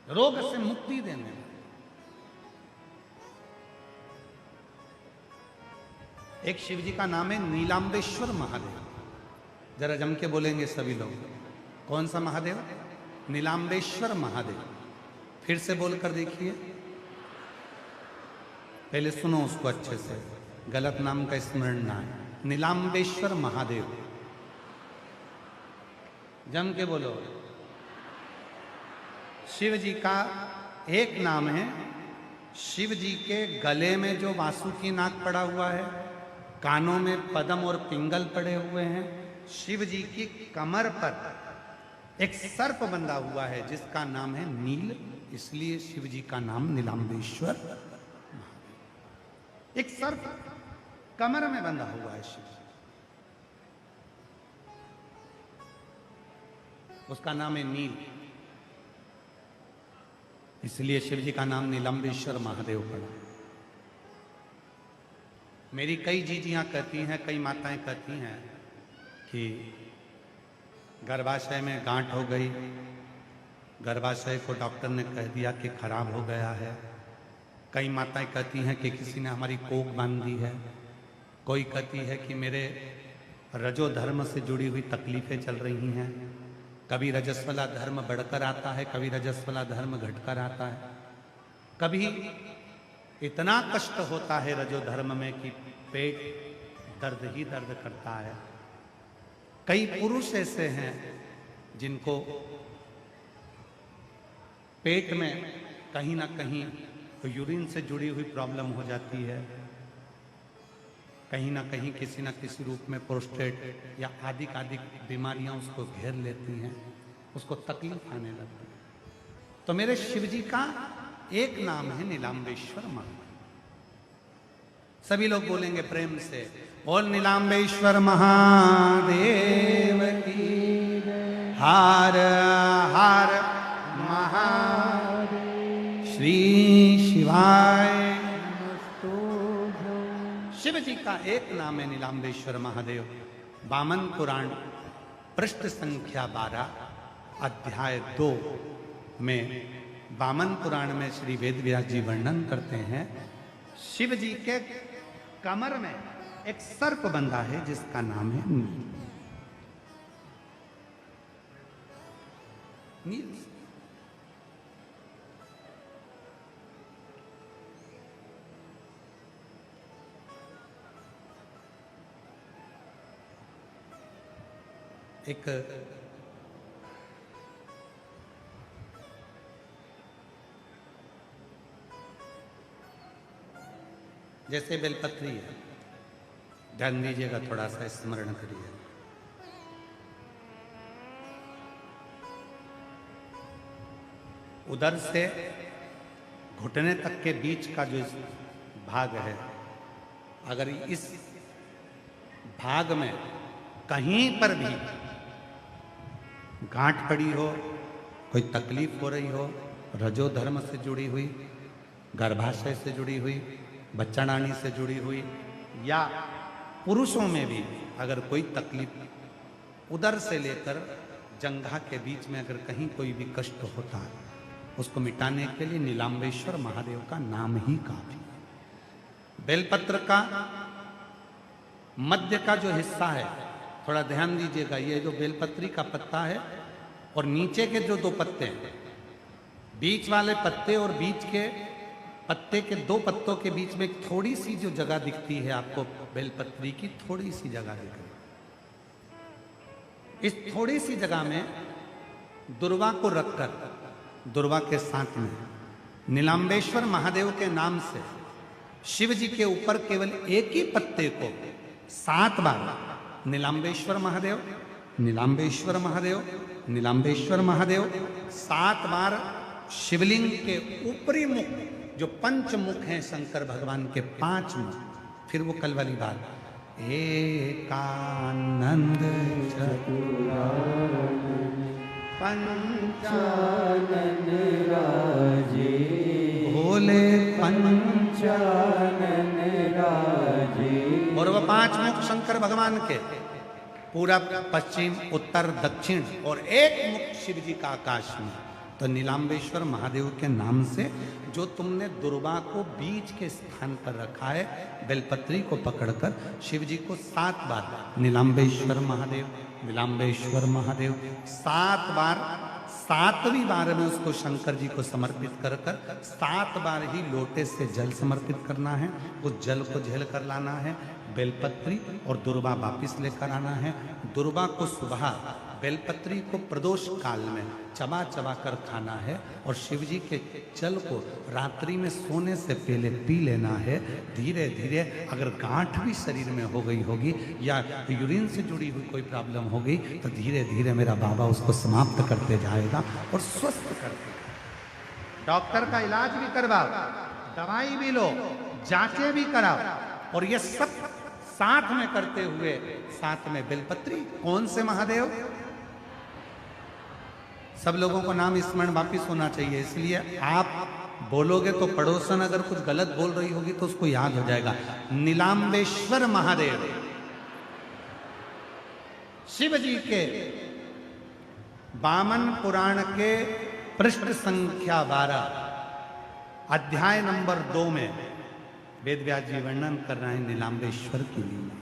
A: रोग से मुक्ति देने वाले। एक शिव जी का नाम है नीलांबेश्वर महादेव। जरा जम के बोलेंगे सभी लोग, कौन सा महादेव? नीलांबेश्वर महादेव। फिर से बोलकर देखिए, पहले सुनो उसको अच्छे से, गलत नाम का स्मरण ना है। नीलांबेश्वर महादेव, जम के बोलो। शिव जी का एक नाम है। शिव जी के गले में जो वासुकी नाग पड़ा हुआ है, कानों में पद्म और पिंगल पड़े हुए हैं, शिव जी की कमर पर एक सर्प बंधा हुआ है जिसका नाम है नील, इसलिए शिव जी का नाम नीलांबेश्वर। एक सर्प कमर में बंधा हुआ है शिव, उसका नाम है नील, इसलिए शिव जी का नाम नीलांबेश्वर महादेव पड़ा। मेरी कई जीजियां कहती हैं, कई माताएं कहती हैं कि गर्भाशय में गांठ हो गई, गर्भाशय को डॉक्टर ने कह दिया कि खराब हो गया है। कई माताएं कहती हैं कि किसी ने हमारी कोख बांध दी है। कोई कहती है कि मेरे रजो धर्म से जुड़ी हुई तकलीफें चल रही हैं। कभी रजस्वला धर्म बढ़कर आता है, कभी रजस्वला धर्म घटकर आता है। कभी इतना कष्ट होता है रजो धर्म में कि पेट दर्द ही दर्द करता है। कई पुरुष ऐसे हैं जिनको पेट में कहीं ना कहीं यूरिन से जुड़ी हुई प्रॉब्लम हो जाती है, कहीं ना कहीं किसी न किसी रूप में प्रोस्टेट या आदि बीमारियां उसको घेर लेती हैं, उसको तकलीफ आने लगती है। तो मेरे शिव जी का एक नाम है नीलांबेश्वर महादेव। सभी लोग बोलेंगे प्रेम से, बोल नीलांबेश्वर महादेव की हार हार महादेव। श्री शिवाय। शिव जी का एक नाम है नीलांबेश्वर महादेव। वामन पुराण पृष्ठ संख्या 12 अध्याय 2 में वामन पुराण में श्री वेद व्यास जी वर्णन करते हैं, शिव जी के कमर में एक सर्प बंधा है जिसका नाम है नील। नील एक जैसे बेलपत्री है, ध्यान दीजिएगा, थोड़ा सा स्मरण करिए। उधर से घुटने तक के बीच का जो भाग है, अगर इस भाग में कहीं पर भी गांठ पड़ी हो, कोई तकलीफ हो रही हो, रजोधर्म से जुड़ी हुई, गर्भाशय से जुड़ी हुई, बच्चाडानी से जुड़ी हुई, या पुरुषों में भी अगर कोई तकलीफ उधर से लेकर जंघा के बीच में अगर कहीं कोई भी कष्ट होता है, उसको मिटाने के लिए नीलांबेश्वर महादेव का नाम ही काफी। बेलपत्र का मध्य का जो हिस्सा है, थोड़ा ध्यान दीजिएगा, ये जो बेलपत्री का पत्ता है और नीचे के जो दो पत्ते हैं, बीच वाले पत्ते और बीच के पत्ते के दो पत्तों के बीच में थोड़ी सी जो जगह दिखती है आपको, बेलपत्री की थोड़ी सी जगह दिख रही है। इस थोड़ी सी जगह में दुर्वा को रखकर, दुर्वा के साथ में नीलांबेश्वर महादेव के नाम से शिव जी के ऊपर केवल एक ही पत्ते को 7 बार नीलांबेश्वर महादेव, नीलांबेश्वर महादेव, नीलांबेश्वर महादेव 7 बार शिवलिंग के ऊपरी मुख, जो पंच मुख हैं शंकर भगवान के 5 मुख, फिर वो कल वाली बात, एकानंद चतुरानन पंचानन राजे, भोले पंचानन राजे। और वह 5 मुख शंकर भगवान के, पूरब, पश्चिम, उत्तर, दक्षिण, और एक मुख शिव जी का आकाश में। तो नीलांबेश्वर महादेव के नाम से जो तुमने दुर्वा को बीच के स्थान पर रखा है, बेलपत्री को पकड़कर शिव जी को 7 बार नीलांबेश्वर महादेव, नीलांबेश्वर महादेव 7 बार, 7वीं बार में उसको शंकर जी को समर्पित कर 7 बार ही लोटे से जल समर्पित करना है। उस जल को झेल कर लाना है, बेलपत्री और दुर्वा वापिस लेकर आना है। दुर्वा को सुबह, बेलपत्री को प्रदोष काल में चबा चबा कर खाना है, और शिव जी के जल को रात्रि में सोने से पहले पी लेना है। धीरे धीरे अगर गांठ भी शरीर में हो गई होगी या यूरिन से जुड़ी हुई कोई प्रॉब्लम हो गई, तो धीरे धीरे मेरा बाबा उसको समाप्त करते जाएगा और स्वस्थ करते। डॉक्टर का इलाज भी करवाओ, दवाई भी लो, जांचें भी कराओ, और ये सब साथ में करते हुए, साथ में बेलपत्री। कौन से महादेव? सब लोगों को नाम स्मरण वापिस होना चाहिए, इसलिए आप बोलोगे तो पड़ोसन अगर कुछ गलत बोल रही होगी तो उसको याद हो जाएगा। नीलांबेश्वर महादेव शिव जी के वामन पुराण के पृष्ठ संख्या 12 अध्याय नंबर 2 में वेद व्यास जी वर्णन कर रहे हैं नीलांबेश्वर की लीला।